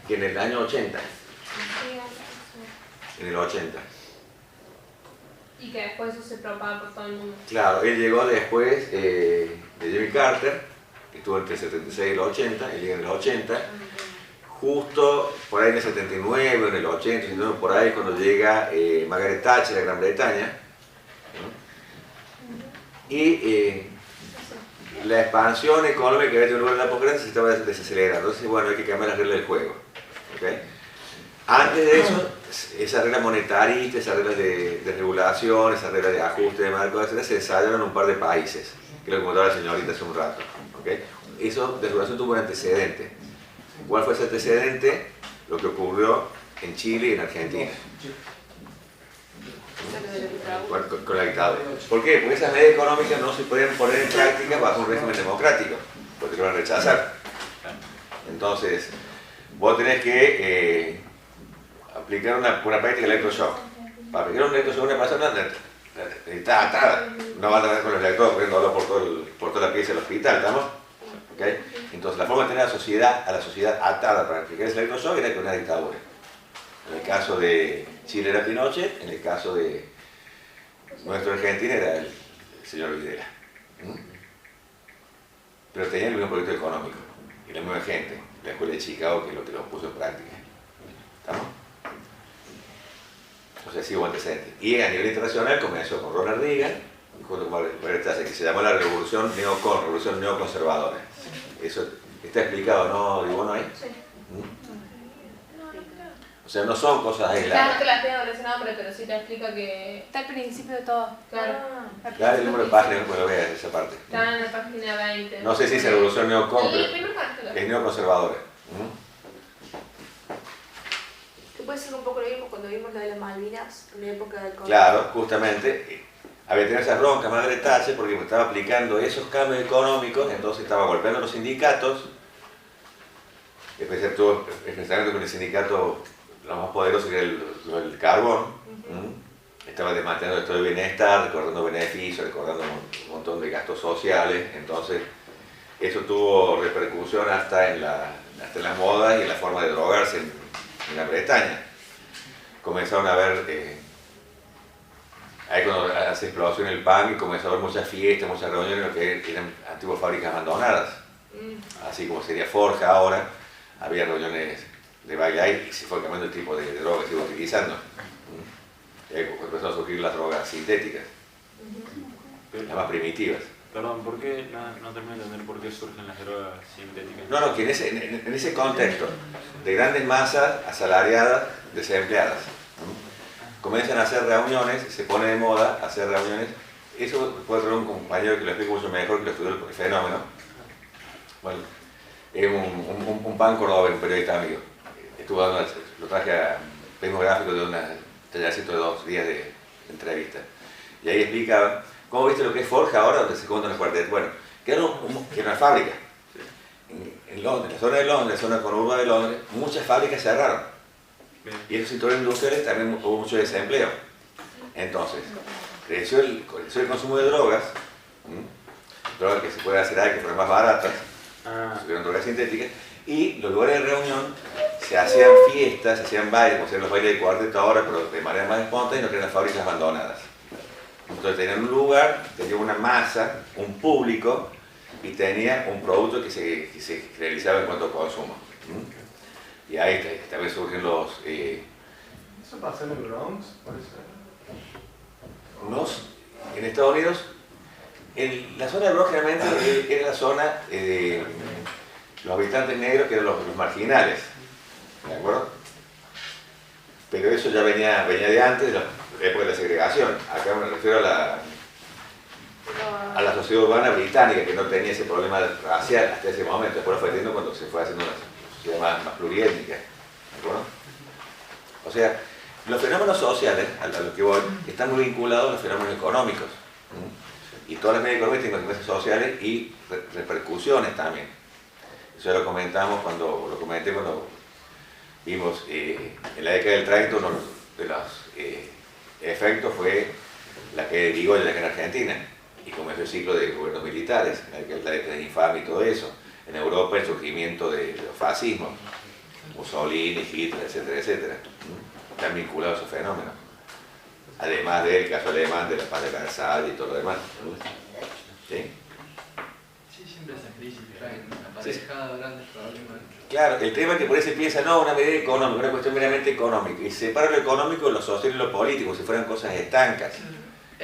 que en el año 80. En el 80. Y que después eso se propaga por todo el mundo. Claro, él llegó después de Jimmy Carter, que estuvo entre el 76 y el 80, él llega en el 80. Justo por ahí en el 79, en el 80, entonces por ahí cuando llega Margaret Thatcher de Gran Bretaña. Y la expansión económica que había tenido lugar en la posguerra se estaba desacelerando. Entonces, bueno, hay que cambiar las reglas del juego. ¿Okay? Antes de eso, esas reglas monetaristas, esas reglas de regulación, esas reglas de ajuste de marco, etc., se ensayaron en un par de países, que lo comentaba la señorita hace un rato. ¿Okay? Eso de regulación tuvo un antecedente. ¿Cuál fue ese antecedente? Lo que ocurrió en Chile y en Argentina. Con la dictadura. ¿Por qué? Porque esas medidas económicas no se pueden poner en práctica bajo un régimen democrático, porque lo van a rechazar. Entonces, vos tenés que aplicar una práctica de electroshock. Para aplicar un electroshock a una persona está atada. No va a andar con los electrodos corriendo por toda la pieza del hospital, ¿estamos? ¿Okay? Entonces, la forma de tener a la sociedad atada para aplicar ese electroshock era con una dictadura. En el caso de Chile era Pinochet, en el caso de nuestro Argentina era el señor Videla. Pero tenía el mismo proyecto económico y la misma gente, la escuela de Chicago, que es lo que lo puso en práctica. ¿Estamos? O sea, sí hubo antecedentes. Y a nivel internacional comenzó con Ronald Reagan, junto con Margaret Thatcher, que se llamó la revolución neoconservadora. Eso está explicado, ¿no, Ivonne, ahí? Sí. O sea, no son cosas Claro, no aisladas. te las tengo con ese nombre, pero sí te explica que... Está al principio de todo. Claro. Claro, el número de páginas después lo veas esa parte. Está en la página 20. No sé si es revolución neocon, El pero primer capítulo. es neoconservadora. Que puede ser un poco lo mismo cuando vimos la de las Malvinas, en la época del COVID. Claro, justamente. Había tenido esas broncas Margaret Thatcher porque estaba aplicando esos cambios económicos, entonces estaba golpeando a los sindicatos, especialmente con el sindicato lo más poderoso que era el carbón. Estaba desmantelando el estado de bienestar, recordando beneficios, recordando un montón de gastos sociales. Entonces, eso tuvo repercusión hasta en las modas y en la forma de drogarse en Gran Bretaña. Comenzaron a ver, ahí cuando hace explosión el punk, y comenzó a haber muchas fiestas, muchas reuniones en lo que eran antiguas fábricas abandonadas. Así como sería Forja ahora, había reuniones de baile ahí y se fue cambiando el tipo de droga que se iba utilizando. Y ahí empezaron a surgir las drogas sintéticas, las más primitivas. Perdón, ¿por qué? No termino de entender por qué surgen las drogas sintéticas. No, que en ese contexto de grandes masas asalariadas, desempleadas, comienzan a hacer reuniones, se pone de moda hacer reuniones. Eso puede tener un compañero que lo explique mucho mejor, que lo estudió el fenómeno. Bueno, es un pan cordobés, un periodista amigo. Lo traje a Primo Gráfico de una tallercito de 2 días de entrevista. Y ahí explicaba, ¿cómo viste lo que es Forja ahora, donde se cuentan los cuarteles? Bueno, que era una fábrica. En Londres, en la zona de Londres, en la zona conurbana de Londres, muchas fábricas cerraron. Y en esos sectores industriales también hubo mucho desempleo. Entonces, creció el consumo de drogas, drogas que se puede hacer ahí, que fueron más baratas, subieron drogas sintéticas, y los lugares de reunión se hacían fiestas, se hacían bailes, como se hacían los bailes de cuarteto ahora, pero de manera más espontánea, que eran las fábricas abandonadas. Entonces tenían un lugar, tenían una masa, un público, y tenía un producto que se realizaba en cuanto a consumo. Y ahí también surgen los... ¿Eso pasa en el Bronx? En Estados Unidos, la zona de Bronx generalmente era la zona de los habitantes negros, que eran los marginales, ¿de acuerdo? Pero eso ya venía de antes, de la época de la segregación. Acá me refiero a la sociedad urbana británica, que no tenía ese problema racial hasta ese momento. Después lo fue teniendo cuando se fue haciendo una sociedad más pluriétnica, ¿de acuerdo? O sea, los fenómenos sociales, a lo que voy, están muy vinculados a los fenómenos económicos. Y todas las medidas económicas tienen consecuencias sociales y repercusiones también. Eso ya lo comentamos lo comenté cuando vimos en la década del 30, uno de los efectos fue la caída de Irigoyen acá en Argentina, y comenzó el ciclo de gobiernos militares, la década de infamia y todo eso. En Europa el surgimiento de los fascismos, Mussolini, Hitler, etcétera, etcétera. Están vinculados a esos fenómenos. Además del caso alemán de la paz de Versalles y todo lo demás. ¿Sí? Sí, siempre esas crisis traen aparejado grandes problemas. Claro, el tema es que por eso se piensa, no, una medida económica, una cuestión meramente económica, y separa lo económico de lo social y lo político, como si fueran cosas estancas.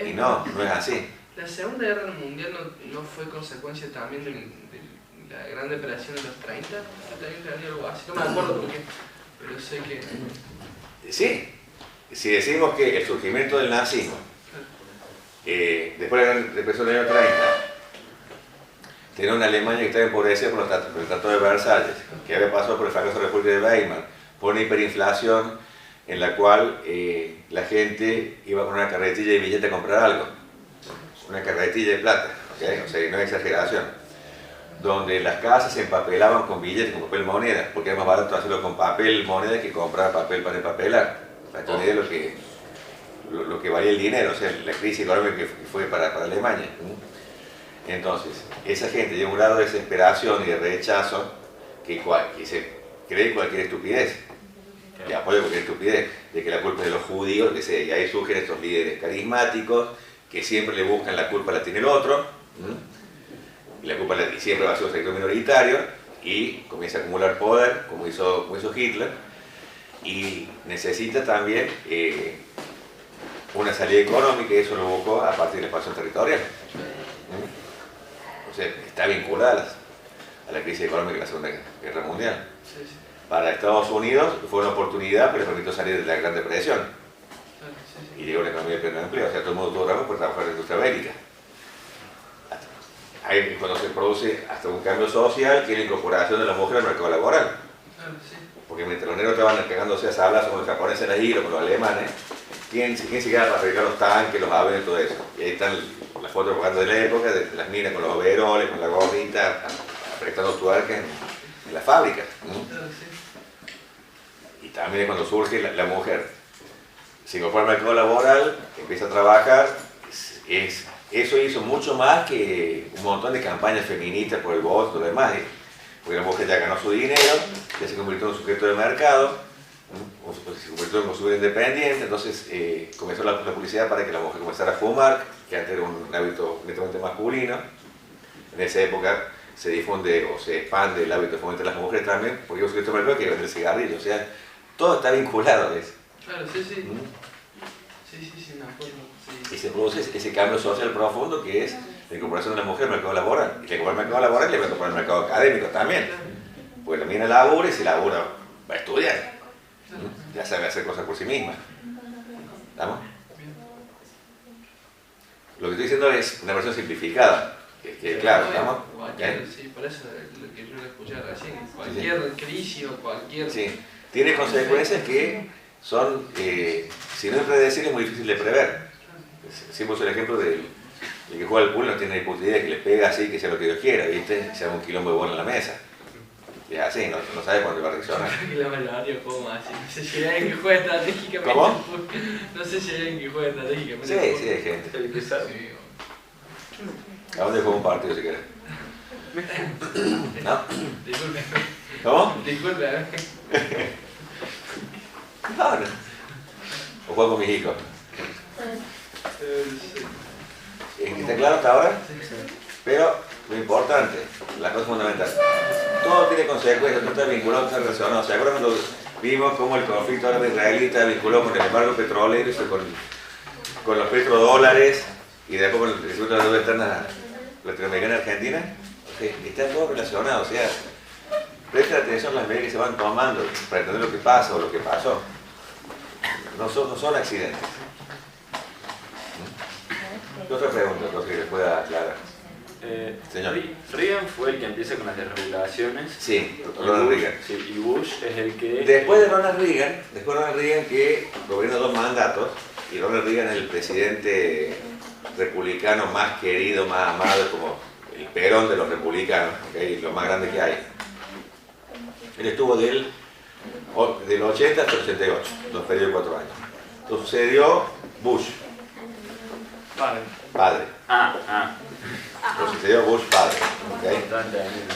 Y no es así. La Segunda Guerra Mundial no fue consecuencia también de la Gran Depresión de los 30. Yo también tenía algo así, no me acuerdo por qué, pero sé que... Sí, si decimos que el surgimiento del nazismo, después de la Gran Depresión del año 30, tenía una Alemania que estaba empobrecida por el Tratado de Versalles, que había pasado por el fracaso de la República de Weimar, por una hiperinflación en la cual la gente iba con una carretilla de billete a comprar algo, una carretilla de plata, ¿okay? O sea, no es exageración, donde las casas se empapelaban con billetes, con papel moneda, porque era más barato hacerlo con papel moneda que comprar papel para empapelar. Para que idea lo que valía el dinero, o sea, la crisis económica que fue para Alemania. Entonces, esa gente llega a un grado de desesperación y de rechazo que se cree cualquier estupidez, que apoya cualquier estupidez, de que la culpa es de los judíos, que sea, y ahí surgen estos líderes carismáticos que siempre le buscan la culpa, la tiene el otro, y la culpa y siempre va a ser un sector minoritario, y comienza a acumular poder, como hizo Hitler, y necesita también una salida económica, y eso lo buscó a partir de la expansión territorial. O sea, está vinculada a la crisis económica de la Segunda Guerra Mundial. Para Estados Unidos fue una oportunidad, pero permitió salir de la Gran Depresión. Y llegó una economía de pleno empleo, o sea, todo el mundo tuvo trabajo por trabajar en la industria bélica. Ahí es cuando se produce hasta un cambio social, que es la incorporación de la mujer al mercado laboral. Porque mientras los negros estaban cagándose a sablazos con los japoneses en la isla, con los alemanes, ¿quién se queda para fabricar los tanques, los aviones y todo eso? Y ahí están las fotos de la época, de las minas con los overoles, con la gorrita, apretando tuercas en las fábricas. Y también es cuando surge la mujer. Se incorpora al mercado laboral, empieza a trabajar, eso hizo mucho más que un montón de campañas feministas por el voto y lo demás, porque la mujer ya ganó su dinero, ya se convirtió en un sujeto de mercado, se convirtió en un consumidor independiente, entonces comenzó la publicidad para que la mujer comenzara a fumar, que antes era un hábito netamente masculino. En esa época se difunde o se expande el hábito de fumar entre las mujeres también, porque un sujeto de mercado que vende el cigarrillo, o sea, todo está vinculado a eso. Claro, sí, sí. Sí, me acuerdo. Sí. Y se produce ese cambio social profundo que es la incorporación de la mujer al mercado laboral. Y la incorporación al mercado laboral le va a incorporar al mercado académico también. Porque la mina labura y si labura va a estudiar. Ya sabe hacer cosas por sí misma. ¿Estamos? Lo que estoy diciendo es una versión simplificada. Que claro, ¿estamos? Sí, por eso lo que yo le escuché recién. Cualquier crisis o cualquier... Sí, tiene consecuencias que son, si no es predecible, es muy difícil de prever. Siempre uso el ejemplo del que juega al pool, no tiene ni puta idea, que le pega así, que sea lo que Dios quiera, ¿viste? Se haga un quilombo de bola en la mesa. Y es así, no sabe cuándo va a reaccionar. La mayoría juega así. No sé si hay alguien que juega estratégicamente. ¿Cómo? No sé si hay alguien que juega estratégicamente. Sí, hay gente. El que sabe. ¿A dónde juega un partido si querés? ¿No? Disculpe. ¿Cómo? Disculpe. No. O juego con mis hijos. ¿Está claro hasta ahora? Pero lo importante, la cosa fundamental, todo tiene consecuencias, todo está vinculado, todo está relacionado. ¿Se acuerdan cuando vimos cómo el conflicto árabe-israelita vinculó con el embargo petrolero y con los petrodólares y después con el crecimiento de la deuda externa latinoamericana y argentina? Está todo relacionado, o sea, presten atención a las medidas que se van tomando para entender lo que pasa o lo que pasó. No son accidentes. ¿Qué otra pregunta, que les pueda aclarar? Señor. Reagan fue el que empieza con las desregulaciones. Sí, Ronald Reagan. Sí, y Bush es el que... Después de Ronald Reagan que gobierna 2 mandatos, y Ronald Reagan es el presidente republicano más querido, más amado, como el Perón de los republicanos, ¿okay? Lo más grande que hay. Él estuvo del 80 hasta el 88, 2 periodos de 4 años. Lo sucedió Bush. Padre. Lo sucedió Bush padre, ¿okay?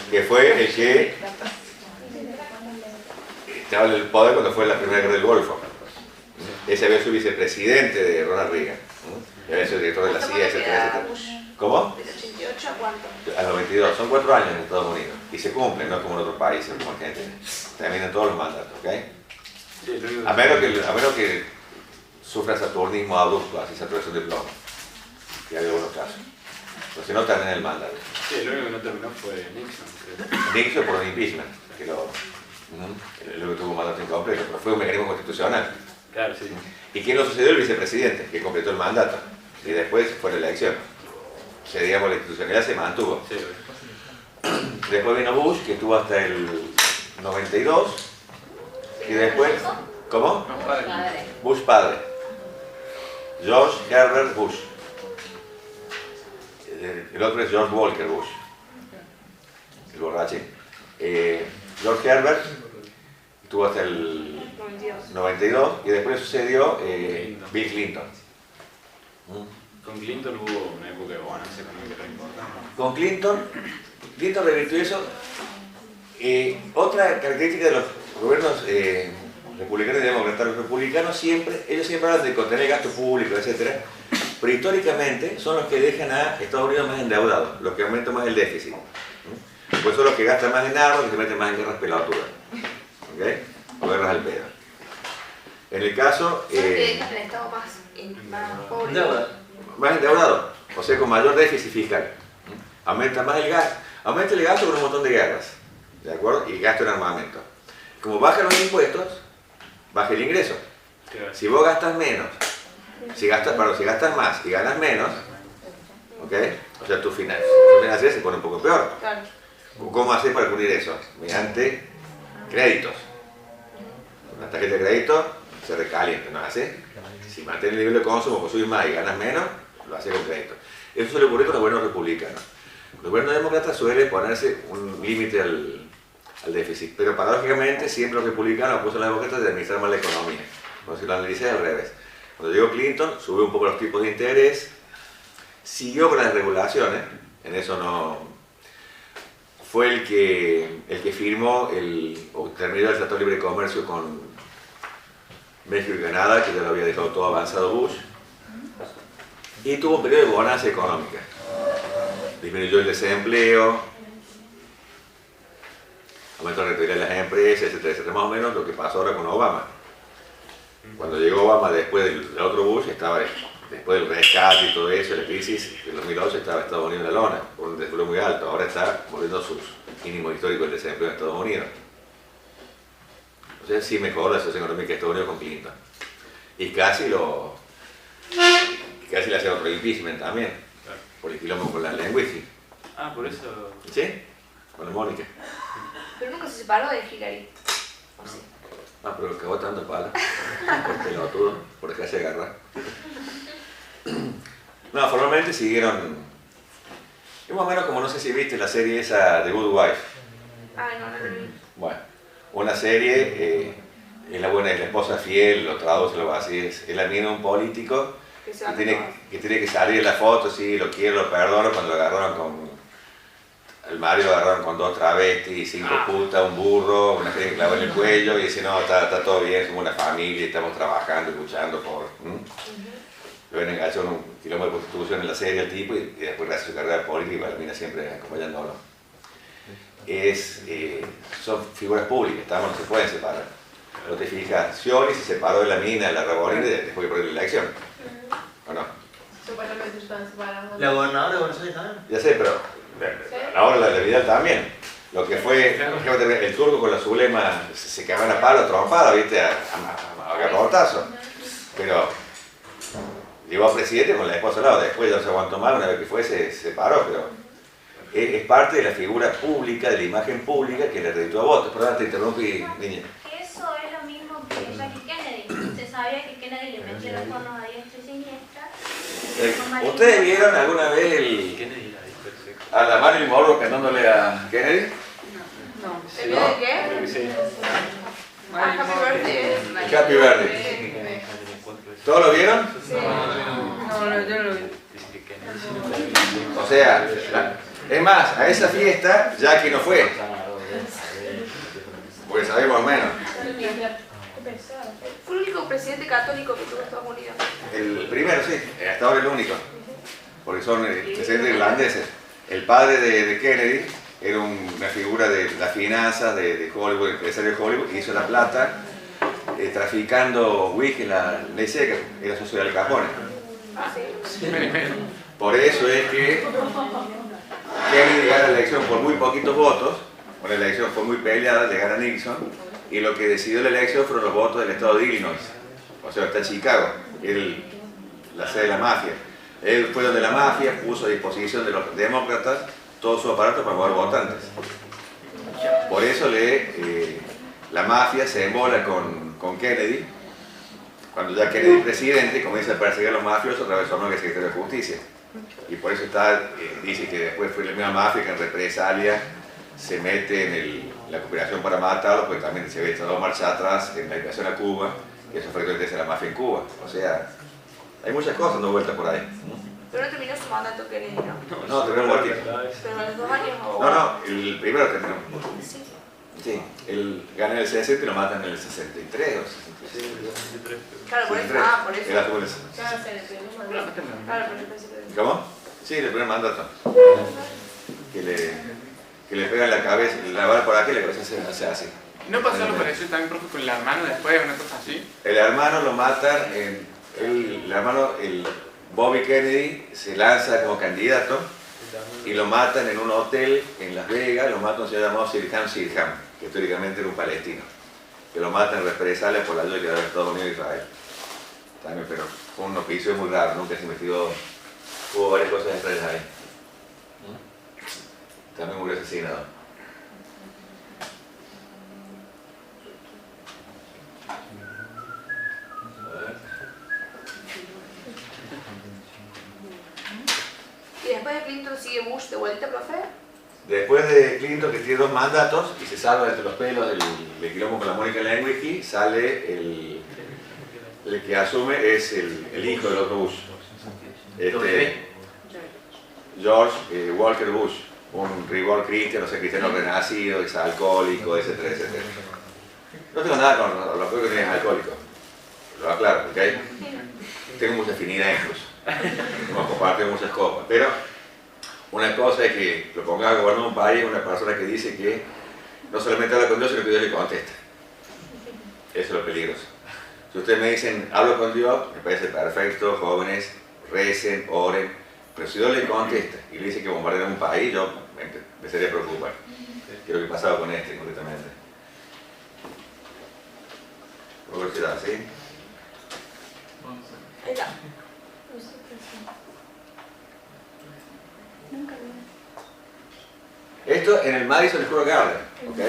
Que fue el que estaba en el poder cuando fue la primera guerra del Golfo. Ese había sido vicepresidente de Ronald Reagan. Y había sido director de la CIA, etc. ¿Cómo? ¿Del 88 a cuánto? A los 22. Son 4 años en Estados Unidos. Y se cumplen, no como en otros países, como Argentina. Terminan todos los mandatos, ¿ok? A menos que sufra saturnismo abducto, así saturación de plomo. Y hay algunos casos. Pero si no, termina el mandato. Sí, lo único que no terminó fue Nixon, creo. Nixon por un impeachment, que lo que tuvo un mandato incompleto, pero fue un mecanismo constitucional. Claro, sí. ¿Y quién lo sucedió? El vicepresidente, que completó el mandato. Y después fue la elección. O sea, digamos, la institucionalidad se mantuvo. Sí. Después vino Bush, que estuvo hasta el 92. Y después... ¿Cómo? Bush padre. George Herbert Bush. El otro es George Walker Bush. El borrachín. George Herbert estuvo hasta el 92 y después sucedió Bill Clinton. Con Clinton hubo una época de bonanza económica tan importante. Con Clinton revirtió eso. Otra característica de los gobiernos republicanos y demócratas, los republicanos ellos siempre hablan de contener el gasto público, etc. Pero históricamente son los que dejan a Estados Unidos más endeudado, los que aumentan más el déficit. Pues son los que gastan más en armas y se meten más en guerras pelotudas. ¿Okay? O guerras al pedo. En el caso... Son los que dejan el Estado más pobre. Más endeudado, o sea, con mayor déficit fiscal. Aumenta más el gasto. Aumenta el gasto con un montón de guerras. ¿De acuerdo? Y gasto en armamento. Como bajan los impuestos, baja el ingreso. Si vos gastas menos, si gastas más y ganas menos, ¿ok? O sea, tu financiera se pone un poco peor. Claro. ¿Cómo haces para cubrir eso? Mediante créditos. Una tarjeta de crédito se recalienta, ¿no hace? Si mantienes el nivel de consumo, pues subís más y ganas menos, lo haces con crédito. Eso suele ocurrir con los gobiernos republicanos. Los gobiernos demócratas suelen ponerse un límite al déficit. Pero paradójicamente siempre los republicanos acusan a los demócratas de administrar mal la economía. Como si lo analicé al revés. Cuando llegó Clinton, subió un poco los tipos de interés, siguió con las regulaciones, en eso no... Fue el que firmó o terminó el Tratado de Libre Comercio con México y Canadá, que ya lo había dejado todo avanzado Bush, y tuvo un periodo de bonanza económica. Disminuyó el desempleo, aumentó la rentabilidad de las empresas, etcétera, etcétera. Más o menos lo que pasó ahora con Obama. Cuando llegó Obama después del otro Bush, estaba después del rescate y todo eso, la crisis del 2008, estaba Estados Unidos en la lona, con un desempleo muy alto. Ahora está volviendo a sus mínimos históricos el desempleo en Estados Unidos. O sea, sí mejoró la situación económica de Estados Unidos con Clinton. Y casi le hacía otro impeachment también, por el quilombo con la lengüística. Ah, por eso... ¿Sí? Con la Mónica. Pero nunca se separó de Hillary. ¿O sí? Ah, pero cagó tanto palo. Por pelotudo, por dejarse agarrar. No, formalmente siguieron. Es más o menos como, no sé si viste la serie esa de Good Wife. Ah, no vi. Bueno, una serie, es la esposa fiel, lo traduce, lo así, es la mina de un político que tiene que salir en la foto, sí, lo quiero, lo perdono, cuando lo agarraron con. El marido lo agarraron con 2 travestis, 5 putas, un burro, una gente que clavó en el cuello y dice, no, está todo bien, somos una familia, estamos trabajando y luchando por... Lo ven enganchado en un quilombo de prostitución en la serie el tipo y después gracias a su carrera política termina siempre acompañándolo. Son figuras públicas, no se pueden separar. No te fijas, Scioli se separó de la mina, de la Rebolina después de perder la elección. ¿O no? Supuestamente están separados. ¿La gobernadora de Buenos Aires también? Ya sé, pero ahora la de Vidal también. Lo que fue el turco con la Zulema se cagaban a palo, trompada, ¿viste? A garrotazo. Pero llegó a presidente con la esposa al lado, después ya no se aguantó mal, una vez que fue se separó, pero es parte de la figura pública, de la imagen pública que le reditúa a votos. Perdón, te interrumpí, niña. Eso es lo mismo que Jackie Kennedy. Se sabía que Kennedy le metía los cuernos a diestra y siniestra. ¿Ustedes vieron alguna vez a la Marilyn Monroe cantándole a Kennedy? No. ¿El video de qué? Creo que sí. Ah, Happy Birthday. Happy Birthday. ¿Todos lo vieron? Sí. No, yo no lo vi. O sea, es más, a esa fiesta Jackie no fue. Porque sabemos al menos. Fue el único presidente católico que tuvo Estados Unidos. El primero, sí, hasta ahora el único. Porque son presidentes irlandeses. El padre de Kennedy era una figura de las finanzas de Hollywood, empresario de Hollywood, y hizo la plata traficando whisky en la ley seca, era socio de Al Capone. Por eso es que Kennedy gana la elección por muy poquitos votos, una elección fue muy peleada, le gana Nixon, y lo que decidió la elección fueron los votos del estado de Illinois, o sea, está Chicago, la sede de la mafia. Él fue donde la mafia puso a disposición de los demócratas todo su aparato para mover votantes. Por eso la mafia se embola con Kennedy. Cuando ya Kennedy es presidente, comienza a perseguir a los mafiosos a través de su nombre secretario de Justicia. Y por eso dice que después fue la misma mafia que en represalia se mete en la cooperación para matarlos, porque también se había echado marcha atrás en la invasión a Cuba, y eso fue lo que hace la mafia en Cuba. O sea, hay muchas cosas dando vueltas por ahí. Pero no terminó su mandato Kennedy, ¿no? No, terminó muertito. Pero a los 2 años o... No, el primero terminó. Sí. Sí, él gana en el 60 y lo matan en el 63 o 63. Claro, por eso. 63. Ah, por eso. Era su Claro, pero yo pensé que... ¿Cómo? Sí, el primer mandato. Que le pegan la cabeza, la bala por aquí y la cabeza se hace así. ¿No pasó lo parecido también, profe, con el hermano después, una cosa así? El hermano lo matan, el Bobby Kennedy se lanza como candidato y lo matan en un hotel en Las Vegas, lo mata un señor llamado Sirhan Sirhan, que históricamente era un palestino, que lo matan en represalia por la ayuda que daba Estados Unidos e Israel. También, pero fue un episodio muy raro, nunca se investigó, hubo varias cosas extrañas ahí. También murió asesinado. ¿Y después de Clinton sigue Bush de vuelta, profe? Después de Clinton, que tiene 2 mandatos y se salva entre los pelos del quilombo con la Mónica Lewinsky, sale el que asume es el hijo de los Bush, George Walker Bush, un rigor cristiano, cristiano renacido, exalcohólico, etcétera, etcétera. No tengo nada con lo que es alcohólico, lo aclaro, ¿ok? Tengo mucha afinidad incluso, no comparto muchas copas, pero una cosa es que lo ponga a gobernar un país una persona que dice que no solamente habla con Dios, sino que Dios le contesta. Eso es lo peligroso. Si ustedes me dicen, hablo con Dios, me parece perfecto, jóvenes, recen, oren, pero si Dios le contesta y le dice que bombardean un país, yo me empezaría a preocupar. Que es lo que pasaba con este concretamente. Curiosidad, ¿sí? Ahí está. Esto en el Madison Square Garden, ¿ok?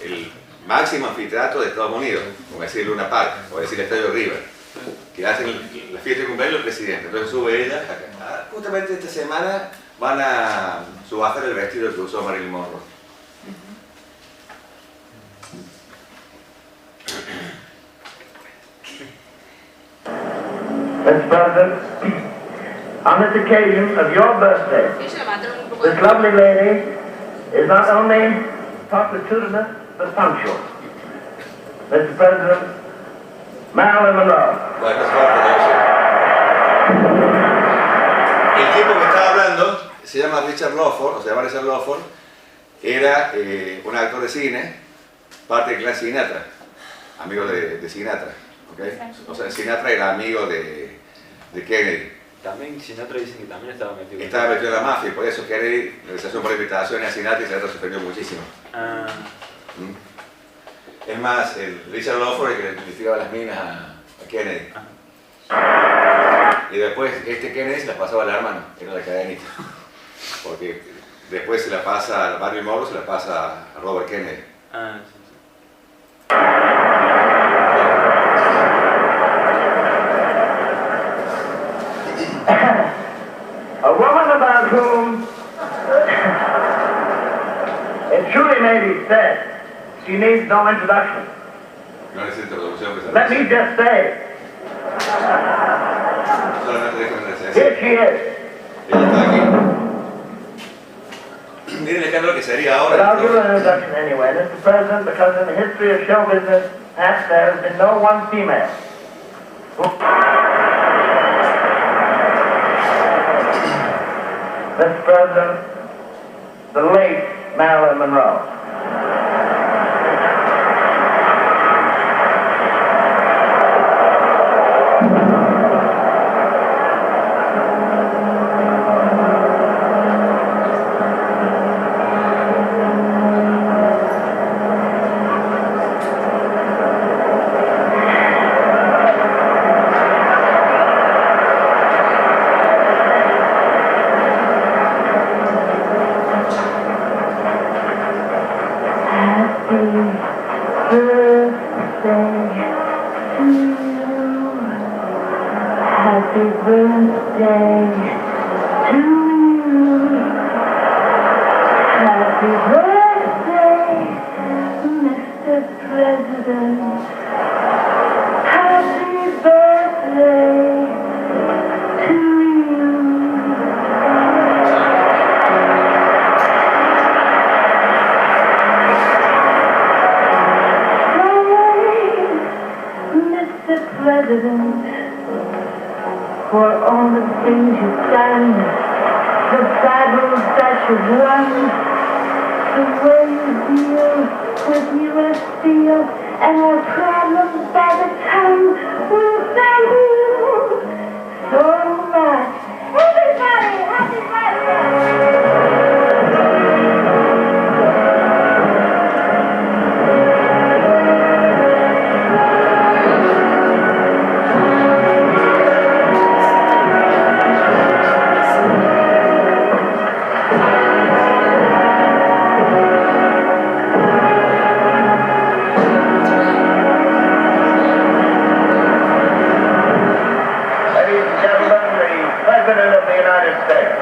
El máximo anfiteatro de Estados Unidos, como decir Luna Park, o decir el Estadio River, que hacen la fiesta de cumpleaños del presidente. Entonces sube ella, justamente esta semana van a subastar el vestido que usó Marilyn Monroe. Mr. President, on this occasion of your birthday, this lovely lady is not only multitudinous but punctual. Mr. President, Marilyn Monroe. Bueno, es parte de eso. El tipo que estaba hablando se llama Richard Lawford, era un actor de cine, parte del clan Sinatra, amigo de Sinatra. ¿Okay? O sea, Sinatra era amigo de Kennedy. También Sinatra dicen que también estaba metido. Estaba metido en la mafia y por eso Kennedy le hizo por invitaciones a Sinatra y Sinatra se ofendió muchísimo. Es más, el Richard Lawford el que le tiraba las minas a Kennedy. Y después este Kennedy se las pasaba al hermano, era la cadenita. Porque después se la pasa a Marilyn Monroe, se la pasa a Robert Kennedy. A woman about whom it truly may be said she needs no introduction. No necesito introducción, pues. Let me just say, solamente déjenme decir. here she is. Ella está aquí. Miren el escándalo que sería ahora. But I'll give her an introduction anyway, Mr. President, because in the history of show business, perhaps there has been no one female. Mr. President, the late Marilyn Monroe. For all the things you've done, the battles that you've won, the way you deal with U.S. Steel and our problems by the ton, we thank you so much. Everybody, happy birthday! President of the United States.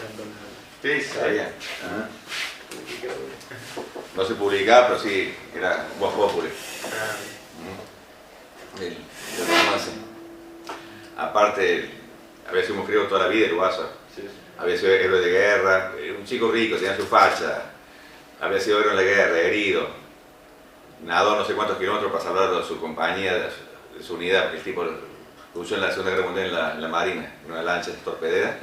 entonces. Sí, sabía. No se publicaba, pero sí, era voz populi. El romance. Aparte, había sido un criado toda la vida el Guaso. Había sido héroe de guerra, un chico rico, tenía su facha. Había sido héroe en la guerra, herido. Nadó no sé cuántos kilómetros para salvar a su compañía, de su unidad. El tipo luchó en la Segunda Guerra Mundial en la Marina, en una lancha torpedera,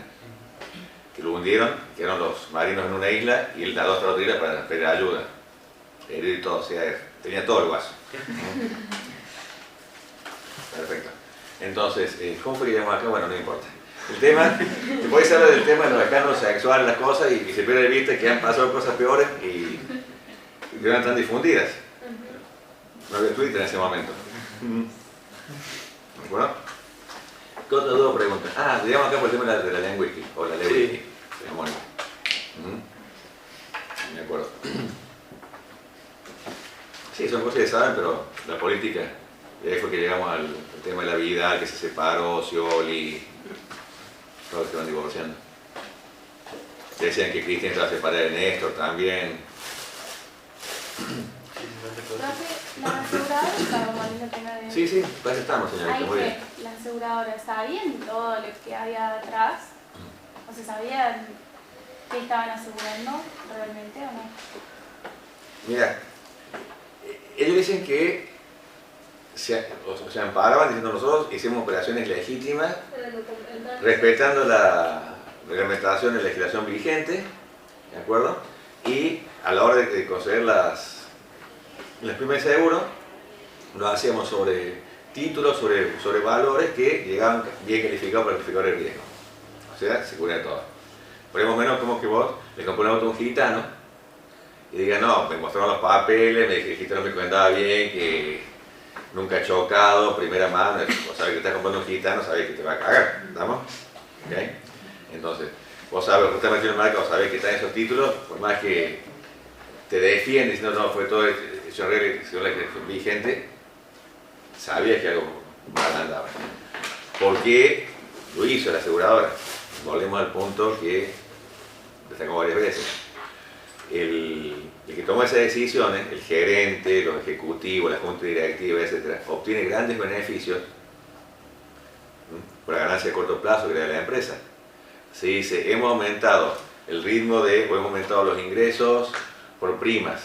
que lo hundieron, quedaron los marinos en una isla y él nadó hasta la otra isla para pedir ayuda. Herido y todo, o sea, tenía todo el Guaso. Perfecto. Entonces, ¿cómo fue que llegamos acá? Bueno, no importa. El tema, te puedes hablar del tema de los escándalos sexuales, las cosas, y se pierde de vista que han pasado cosas peores y no eran tan difundidas. No había Twitter en ese momento. ¿De acuerdo? ¿Qué otras dos preguntas? Ah, llegamos acá por el tema de la lengua wiki, o la ley wiki, hegemónica. De acuerdo. Sí, son cosas que saben, pero la política, y ahí fue que llegamos al tema de la vida, que se separó, Scioli, todos que van divorciando. Decían que Cristian se va a separar de Néstor también. Profe, la aseguradora, como el tema de... Sí, para eso estamos, señorita. Ahí Muy bien. fue, la aseguradora, ¿sabían todo lo que había atrás? O sea, ¿sabían qué estaban asegurando realmente o no? Mira, ellos dicen que se amparaban diciendo nosotros hicimos operaciones legítimas respetando la reglamentación de legislación vigente, ¿de acuerdo? Y a la hora de conceder las primas de seguro, lo hacíamos sobre títulos, sobre valores que llegaban bien calificados para calificar el riesgo. O sea, se cubría todo. Por menos como que vos le compré un auto a un gitano y digas, no, me mostraron los papeles, me dije que el gitano me contaba bien, que nunca ha chocado, primera mano, vos sabés que estás comprando un gitano, sabés que te va a cagar, ¿estamos? ¿Okay? Entonces, vos sabés, vos estás metiendo en marca, vos sabés que están esos títulos, por más que te defienden diciendo, no, fue todo hecho en regla, según la legislación vigente, sabías que algo mal andaba. ¿Por qué lo hizo la aseguradora? Volvemos al punto que destacamos varias veces. El que toma esas decisiones, el gerente, los ejecutivos, la junta directiva, etc., obtiene grandes beneficios por la ganancia de corto plazo que le da la empresa. Se dice, hemos aumentado el ritmo o hemos aumentado los ingresos por primas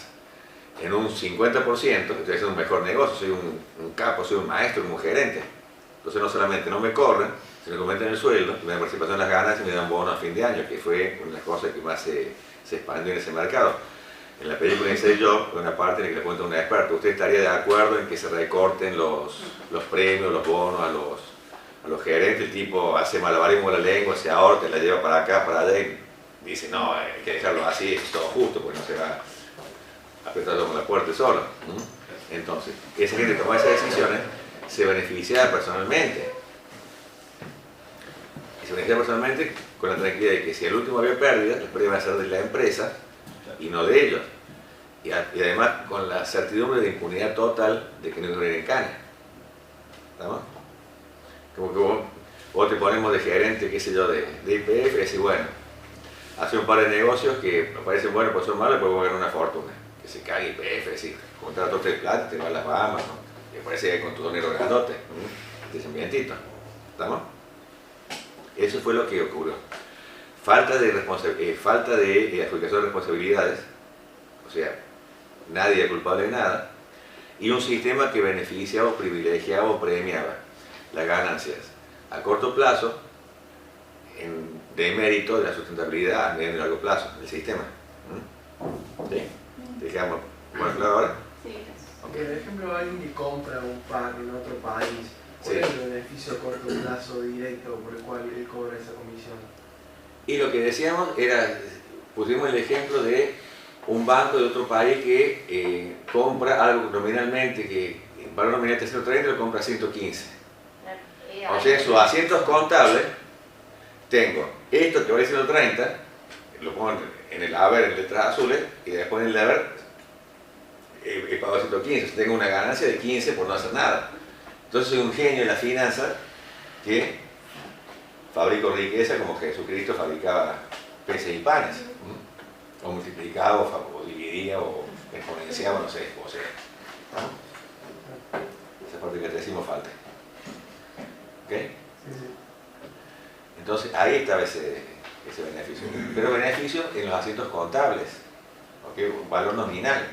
en un 50%, estoy haciendo un mejor negocio, soy un capo, soy un maestro, un gerente. Entonces no solamente no me corren, sino que aumentan el sueldo, me dan participación en las ganas y me dan bono a fin de año, que fue una de las cosas que más se expandió en ese mercado. En la película Inside Job, hay una parte en la que le cuenta un experto, ¿usted estaría de acuerdo en que se recorten los premios, los bonos a los gerentes? El tipo hace malabarismo con la lengua, se ahorca, la lleva para acá, para allá y dice, no, hay que dejarlo así, es todo justo, porque no se va a apretar con la puerta solo. Entonces, esa gente que toma esas decisiones se beneficia personalmente. Y se beneficia personalmente con la tranquilidad de que si al último había pérdidas, las pérdidas van a ser de la empresa y no de ellos. Y además con la certidumbre de impunidad total de que no iban a ir en cana. ¿Estamos? Como que vos te ponemos de gerente, qué sé yo, de IPF y decís, bueno, hace un par de negocios que me parecen buenos, pues son malos, pues voy a ganar una fortuna. Que se cague IPF, decir, contratos de plata, te vas a las Bahamas, ¿no? Y parece que con tu dinero grandote, ese ambientito. ¿Estamos? Eso fue lo que ocurrió. Falta de adjudicación de responsabilidades, o sea, nadie es culpable de nada, y un sistema que beneficiaba o privilegiaba o premiaba las ganancias a corto plazo en demérito de la sustentabilidad a medio y largo plazo del sistema. ¿Sí? ¿Te quedamos más claro ahora? Sí. Por ejemplo, alguien que compra un pack en otro país, ¿cuál es el beneficio a corto plazo directo por el cual él cobra esa comisión? Y lo que decíamos era, pusimos el ejemplo de un banco de otro país que compra algo nominalmente, que en valor nominal de 130 lo compra a 115. O sea, en sus asientos contables tengo esto que vale 130, lo pongo en el haber en letras azules y después en el haber he pagado 115, o sea, tengo una ganancia de 15 por no hacer nada. Entonces soy un genio de la finanza que fabrico riqueza como Jesucristo fabricaba peces y panes. O multiplicaba, o dividía, o exponenciaba, no sé, cómo sea. ¿No? Esa parte que te decimos falta. ¿Ok? Entonces ahí estaba ese beneficio. Pero beneficio en los asientos contables, ¿okay? Un valor nominal.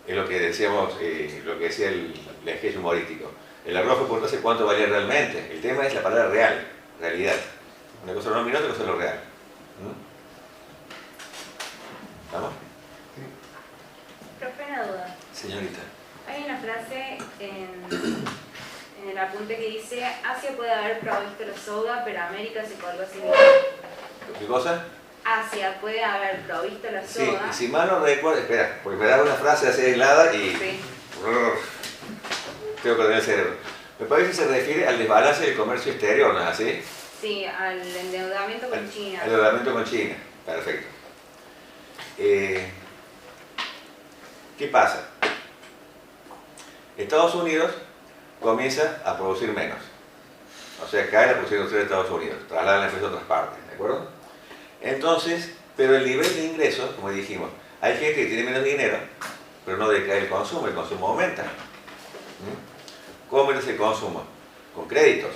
Es lo que decíamos, lo que decía el sketch humorístico. El arroz fue por entonces cuánto valía realmente. El tema es la palabra real, realidad. Una cosa es lo nominal, otra cosa es lo real. ¿Estamos? Profe, una duda. Señorita. Hay una frase en el apunte que dice: Asia puede haber provisto la soda, pero América se colgó sin ella. ¿Qué cosa? Asia puede haber provisto la Sí, soda. y si mal no recuerdo, espera, porque me da una frase así aislada y... Sí. Tengo que ordenar el cerebro. Me parece que se refiere al desbalance del comercio exterior, ¿no es así? Sí, al endeudamiento con China. Al endeudamiento con China, perfecto. ¿Qué pasa? Estados Unidos comienza a producir menos. O sea, cae la producción industrial de Estados Unidos, trasladan la empresa a otras partes, ¿de acuerdo? Entonces, pero el nivel de ingresos, como dijimos, hay gente que tiene menos dinero, pero no decae el consumo aumenta. ¿Cómo es el consumo? Con créditos.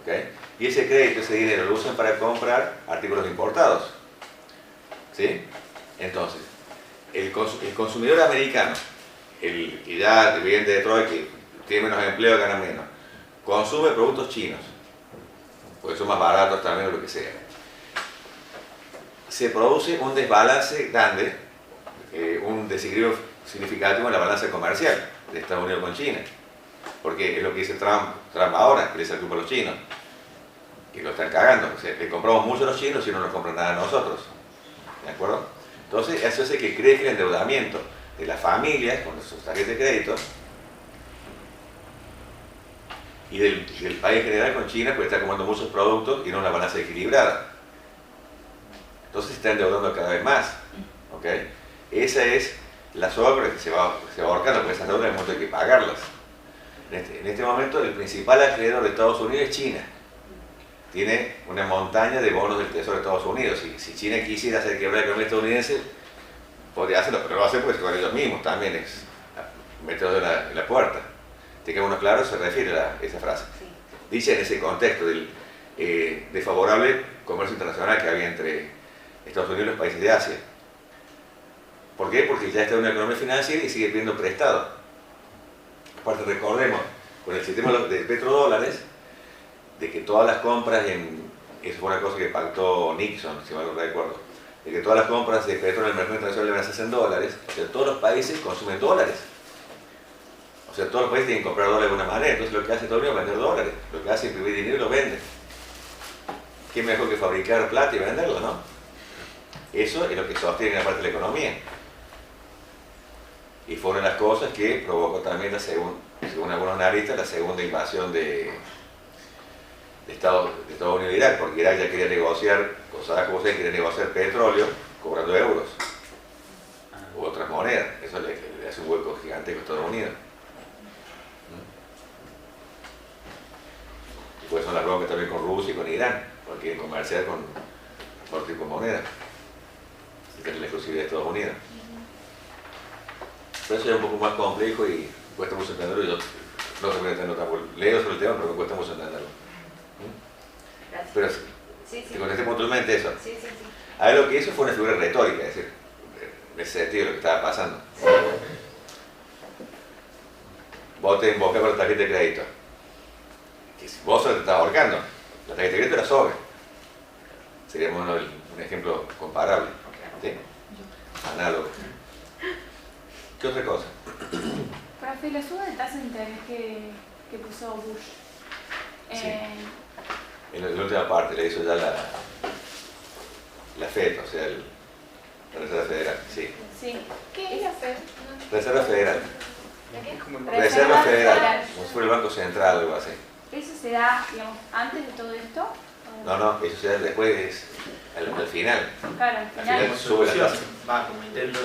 ¿Okay? Y ese crédito, ese dinero, lo usan para comprar artículos importados. ¿Sí? Entonces, el consumidor americano, el que ya vive en Detroit, que tiene menos empleo, gana menos, consume productos chinos, porque son más baratos también o lo que sea. Se produce un desbalance grande, un desequilibrio significativo en la balanza comercial de Estados Unidos con China. Porque es lo que dice Trump ahora, que le echa la culpa a los chinos, que lo están cagando. O sea, le compramos mucho a los chinos y no nos compran nada a nosotros. ¿De acuerdo? Entonces, eso hace que crezca el endeudamiento de las familias con sus tarjetas de crédito y del país en general con China, porque está comprando muchos productos y no una balanza equilibrada. Entonces se está endeudando cada vez más. ¿Okay? Esa es la soga que se va ahorcando, porque esas deudas hay momento hay que pagarlas. En este momento el principal acreedor de Estados Unidos es China. Tiene una montaña de bonos del Tesoro de Estados Unidos. Si China quisiera hacer quebrar la economía estadounidense, podría hacerlo, pero lo va a hacer porque con ellos mismos también es meterlos en la puerta. Tengamos claro, se refiere a esa frase. Dice en ese contexto del desfavorable comercio internacional que había entre Estados Unidos y los países de Asia. ¿Por qué? Porque ya está en una economía financiera y sigue pidiendo prestado. Aparte, recordemos, con el sistema de petrodólares, de que todas las compras eso fue una cosa que pactó Nixon, si mal no recuerdo, de que todas las compras de petróleo en el mercado internacional deben hacerse en dólares. O sea, todos los países consumen dólares. O sea, todos los países tienen que comprar dólares de alguna manera. Entonces lo que hace Estados Unidos es vender dólares. Lo que hace es imprimir dinero y lo vende. ¿Qué mejor que fabricar plata y venderlo, no? Eso es lo que sostiene la parte de la economía. Y fue una de las cosas que provocó también, según algunos analistas, la segunda invasión de Estados Unidos e Irak, porque Irak ya quería negociar, Saddam Hussein quería negociar petróleo cobrando euros u otras monedas. Eso le hace un hueco gigantesco a Estados Unidos. Y pues son las broncas también con Rusia y con Irán, porque quieren comerciar con otro tipo de moneda. Y tener la exclusividad de Estados Unidos. Pero eso es un poco más complejo y cuesta mucho entenderlo. Yo no sé cómo entenderlo tampoco. Leo sobre el tema, pero me cuesta mucho entenderlo. Pero te contesté puntualmente eso. A ver, lo que hizo fue una figura retórica, es decir, en ese sentido de lo que estaba pasando. Vos te embocás con la tarjeta de crédito. Que vos solo te estás ahorcando. La tarjeta de crédito era sobre. Sería un ejemplo comparable. ¿Sí? Análogo. ¿Qué otra cosa? Profe, la suba de tasa de interés que puso Bush. Sí. En la última parte le hizo ya la FED, o sea, la Reserva Federal. Sí. ¿Qué es la FED? Reserva Federal. ¿Qué? Reserva Federal, como si fuera el Banco Central o algo así. ¿Eso se da, digamos, antes de todo esto? No, eso se da después, al final. Claro, al final. Sube la tasa.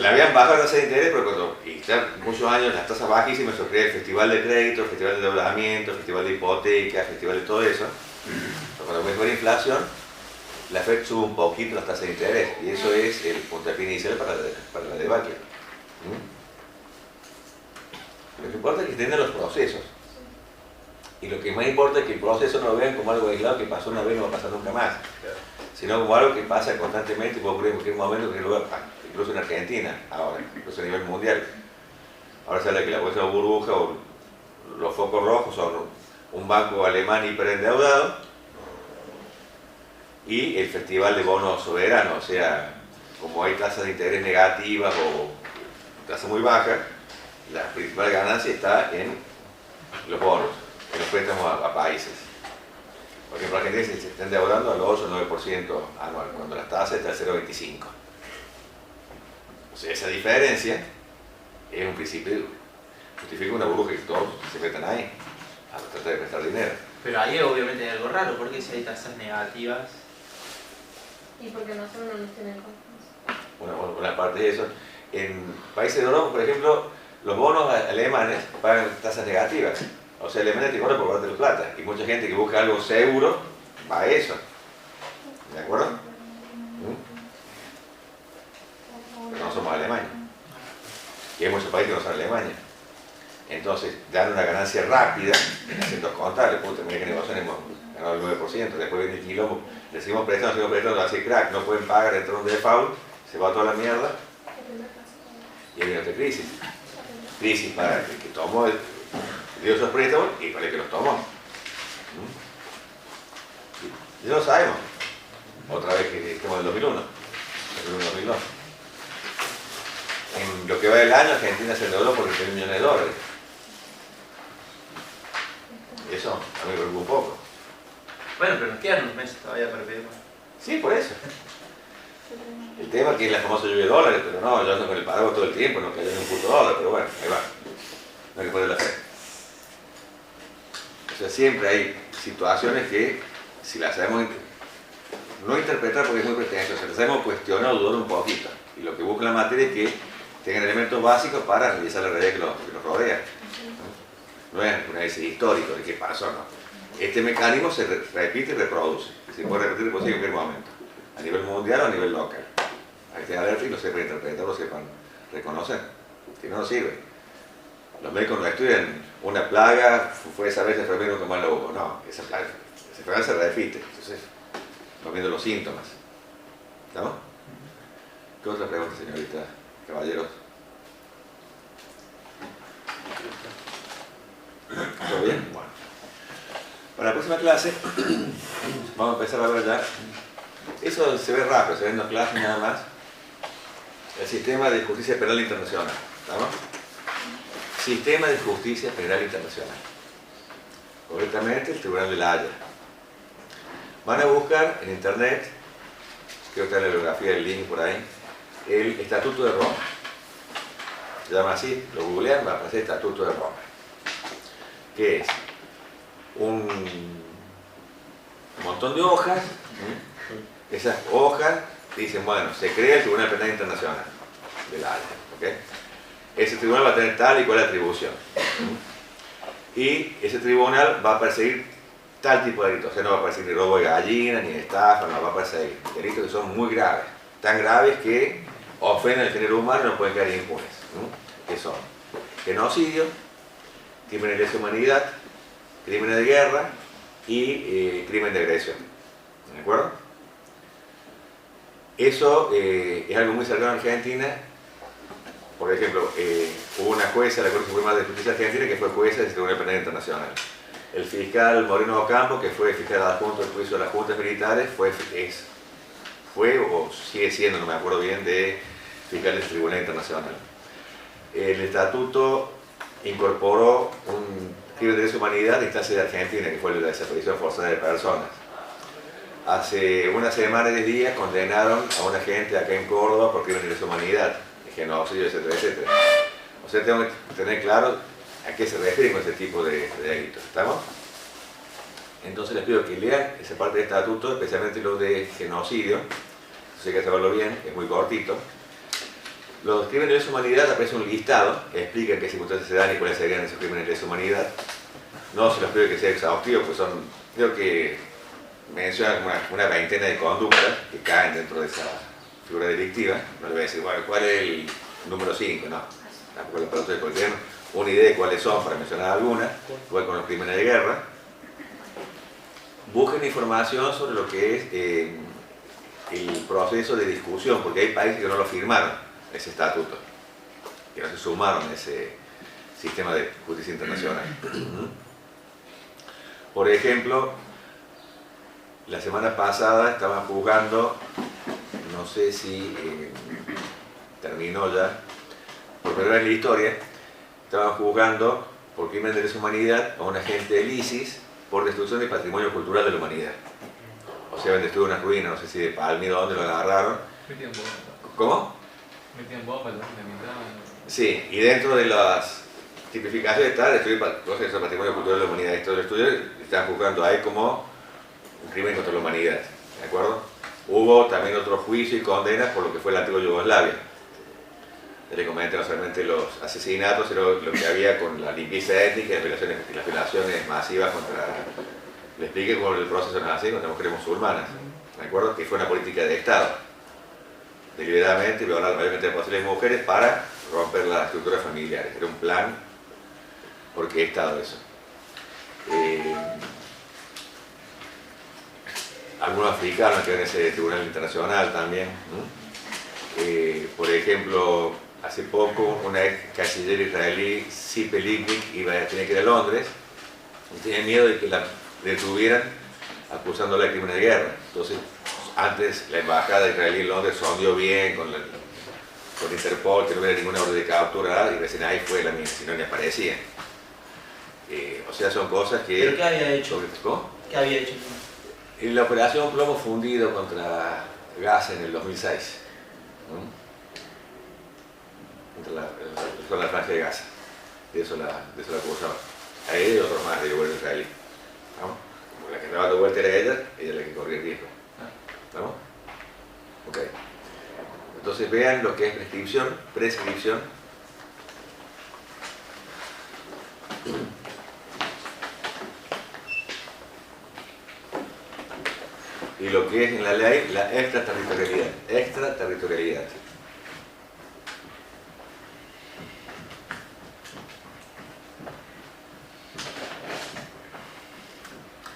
Le habían bajado la tasa de interés, pero cuando ya muchos años las tasas bajísimas, se crea el Festival de Crédito, el Festival de Endeudamiento, el Festival de Hipoteca, el Festival de todo eso. Cuando mejor inflación, la FED sube un poquito las tasas de interés y eso es el puntapié inicial para la debacle. Lo que importa es que entiendan los procesos. Y lo que más importa es que el proceso no lo vean como algo aislado que pasó una vez y no va a pasar nunca más, sino como algo que pasa constantemente y puede ocurrir en cualquier momento, incluso en Argentina, ahora, incluso a nivel mundial. Ahora se habla que la bolsa de burbuja o los focos rojos son un banco alemán hiperendeudado y el festival de bonos soberanos, o sea, como hay tasas de interés negativas o tasas muy bajas, la principal ganancia está en los bonos, en los préstamos a países. Por ejemplo, Argentina se está endeudando al 8 o 9% anual, cuando la tasa está al 0,25%. O sea, esa diferencia es un principio, justifica una burbuja que todos se metan ahí a tratar de prestar dinero. Pero ahí obviamente hay algo raro, porque si hay tasas negativas... Y porque nosotros no nos tienen confianza. Una parte de eso. En países de Europa, por ejemplo, los bonos alemanes pagan tasas negativas. O sea, Alemania te cobra por guardarte la plata. Y mucha gente que busca algo seguro va a eso. ¿De acuerdo? Pero no somos Alemania. Y hay muchos países que no son Alemania. Entonces, dan una ganancia rápida en acentos contables. Puta, mira que negocio hemos ganado el 9%. Después viene el quilombo. Le seguimos prestando, hace crack. No pueden pagar, entra un default, se va toda la mierda. Y ahí viene otra crisis. Crisis para el que tomó dio esos préstamos y para el que los tomó. Y ya lo sabemos. Otra vez que estamos en el 2001. 2001-2002. En lo que va del año, Argentina se endeudó por 3 millones de dólares. Eso a mí me preocupa un poco. Bueno, pero nos quedan unos meses todavía para pedir más. Sí, por eso. El tema es que es la famosa lluvia de dólares, pero no, yo ando con el paraguas todo el tiempo, no cayó ni un puto dólar, pero bueno, ahí va. No hay que poner la fe. O sea, siempre hay situaciones que, si las sabemos no interpretar porque es muy pretencioso, las sabemos cuestionar o dudar un poquito. Y lo que busca la materia es que tengan elementos básicos para realizar la realidad que nos rodea. No es un análisis histórico de qué pasó, no. Este mecanismo se repite y reproduce. Se puede repetir en cualquier momento, a nivel mundial o a nivel local. Hay que tener alerta y lo sepan interpretar, lo sepan reconocer. Si no, no sirve. Los médicos no estudian una plaga, fue esa vez el enfermero que más lo hubo. No, esa enfermedad se repite. Entonces, vamos viendo los síntomas. ¿Estamos? ¿Qué otra pregunta, señorita? Caballeros. ¿Todo bien? Bueno. Para la próxima clase, vamos a empezar a ver ya. Eso se ve rápido, se ven 2 clases nada más. El sistema de justicia penal internacional. ¿Estamos? Sistema de justicia penal internacional. Correctamente, el Tribunal de la Haya. Van a buscar en internet, creo que está en la bibliografía del link por ahí, el Estatuto de Roma. Se llama así, lo googlean, va a aparecer Estatuto de Roma. ¿Qué es? Un montón de hojas. Esas hojas dicen, bueno, se crea el Tribunal Penal Internacional de la Haya. ¿Okay? Ese tribunal va a tener tal y cual atribución. Y ese tribunal va a perseguir tal tipo de delitos. O sea, no va a perseguir ni robo de gallina, ni estafa, no, va a perseguir delitos que son muy graves. Tan graves que ofenden al género humano y no pueden quedar impunes. Que son genocidio, crimen de lesa humanidad, crimen de guerra y crimen de agresión. ¿De acuerdo? Eso es algo muy cercano a Argentina. Por ejemplo, hubo una jueza de la Corte Suprema de Justicia Argentina que fue jueza del Tribunal Penal Internacional. El fiscal Moreno Ocampo, que fue fiscal adjunto del juicio de las juntas militares, fue o sigue siendo, no me acuerdo bien, de fiscal del Tribunal Internacional. El estatuto incorporó un crimen de lesa humanidad de instancia de Argentina, que fue la desaparición forzada de personas. Hace una semana y 10 días condenaron a una gente acá en Córdoba por crimen de lesa humanidad, genocidio, etcétera, etcétera. O sea, tengo que tener claro a qué se refiere con ese tipo de delitos. ¿Estamos? Entonces les pido que lean esa parte del estatuto, especialmente lo de genocidio. Entonces hay que saberlo bien, es muy cortito. Los crímenes de lesa humanidad aparece un listado que explica en qué circunstancias se dan y cuáles serían esos crímenes de lesa humanidad. No se los pido que sea exhaustivo, pues son, creo que menciona una veintena de conductas que caen dentro de esa figura delictiva. No le voy a decir, bueno, ¿cuál es el número 5? No, tampoco le pregunto de cualquier. Una idea de cuáles son, para mencionar algunas, igual con los crímenes de guerra. Busquen información sobre lo que es el proceso de discusión, porque hay países que no lo firmaron, ese estatuto, que no se sumaron a ese sistema de justicia internacional. Por ejemplo, la semana pasada estaban juzgando, no sé si terminó ya, por primera vez en la historia, estaban juzgando por crimen de lesa humanidad a un agente del ISIS por destrucción del patrimonio cultural de la humanidad. O sea, habían destruido unas ruinas, no sé si de Palmira, ¿dónde lo agarraron? Metían bombas. ¿Cómo? Metían bombas, la mitad. Sí, y dentro de las tipificaciones está destruir cosas del patrimonio cultural de la humanidad. Estos estudios están juzgando ahí como un crimen contra la humanidad, ¿de acuerdo? Hubo también otro juicio y condenas por lo que fue la antigua Yugoslavia. Les comenté no solamente los asesinatos, sino lo que había con la limpieza étnica y las violaciones masivas contra... Le expliqué cómo el proceso nazi contra mujeres musulmanas, ¿de acuerdo? Que fue una política de Estado. Deliberadamente violar la mayor cantidad posible de mujeres para romper las estructuras familiares. Era un plan orquestado eso. Algunos africanos que en ese tribunal internacional también, ¿no? Por ejemplo, hace poco una ex canciller israelí, Tzipi Livni, tenía que ir a Londres y tenía miedo de que la detuvieran acusándola de crímenes de guerra. Entonces, antes la embajada israelí en Londres sondeó bien con Interpol, que no hubiera ninguna orden de captura, y recién ahí fue la misma, si no ni aparecía. O sea, son cosas que... ¿Pero qué había hecho? ¿Cómo? ¿Qué había hecho? En la operación Plomo Fundido contra Gaza en el 2006, ¿no? Contra la franja de Gaza, de eso la acusaban. A ella y otros más del gobierno israelí, ¿no? Como la que andaba de vuelta era ella la que corría el riesgo, ¿no? Ok. Entonces vean lo que es prescripción. Y lo que es en la ley, la extraterritorialidad.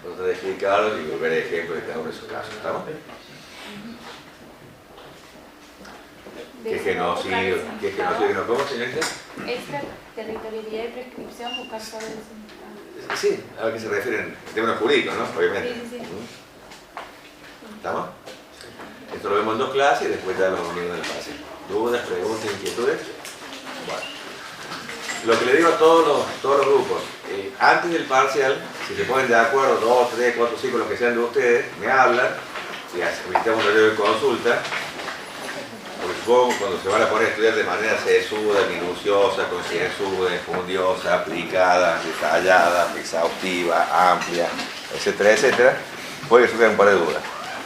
Voy a tratar de explicarlo y volver a ejemplos de cada uno de esos casos, ¿estamos? ¿Qué genocidio? ¿Cómo, señorita? Extraterritorialidad y prescripción, buscar sobre el significado. Sí, a qué se refieren, en términos jurídicos, ¿no? Obviamente. Sí. ¿Estamos? Esto lo vemos en 2 clases y después ya lo vamos viendo en la fase. ¿Dudas, preguntas, inquietudes? Bueno. Lo que le digo a todos los grupos, antes del parcial, si se ponen de acuerdo, 2, 3, 4, 5, los que sean de ustedes, me hablan y habilitamos un horario de consulta. Porque supongo cuando se van a poner a estudiar de manera sesuda, minuciosa, concienzuda, enfundiosa, aplicada, detallada, exhaustiva, amplia, etcétera, etcétera, puede que surjan un par de dudas.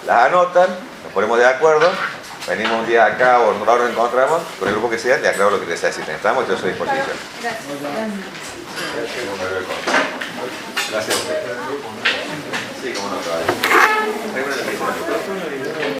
Las anotan, nos ponemos de acuerdo, venimos un día acá o ahora nos encontramos, con el grupo que sea, le aclaro lo que necesiten. Estamos a su disposición. Gracias a ustedes. Sí, como no, caballero.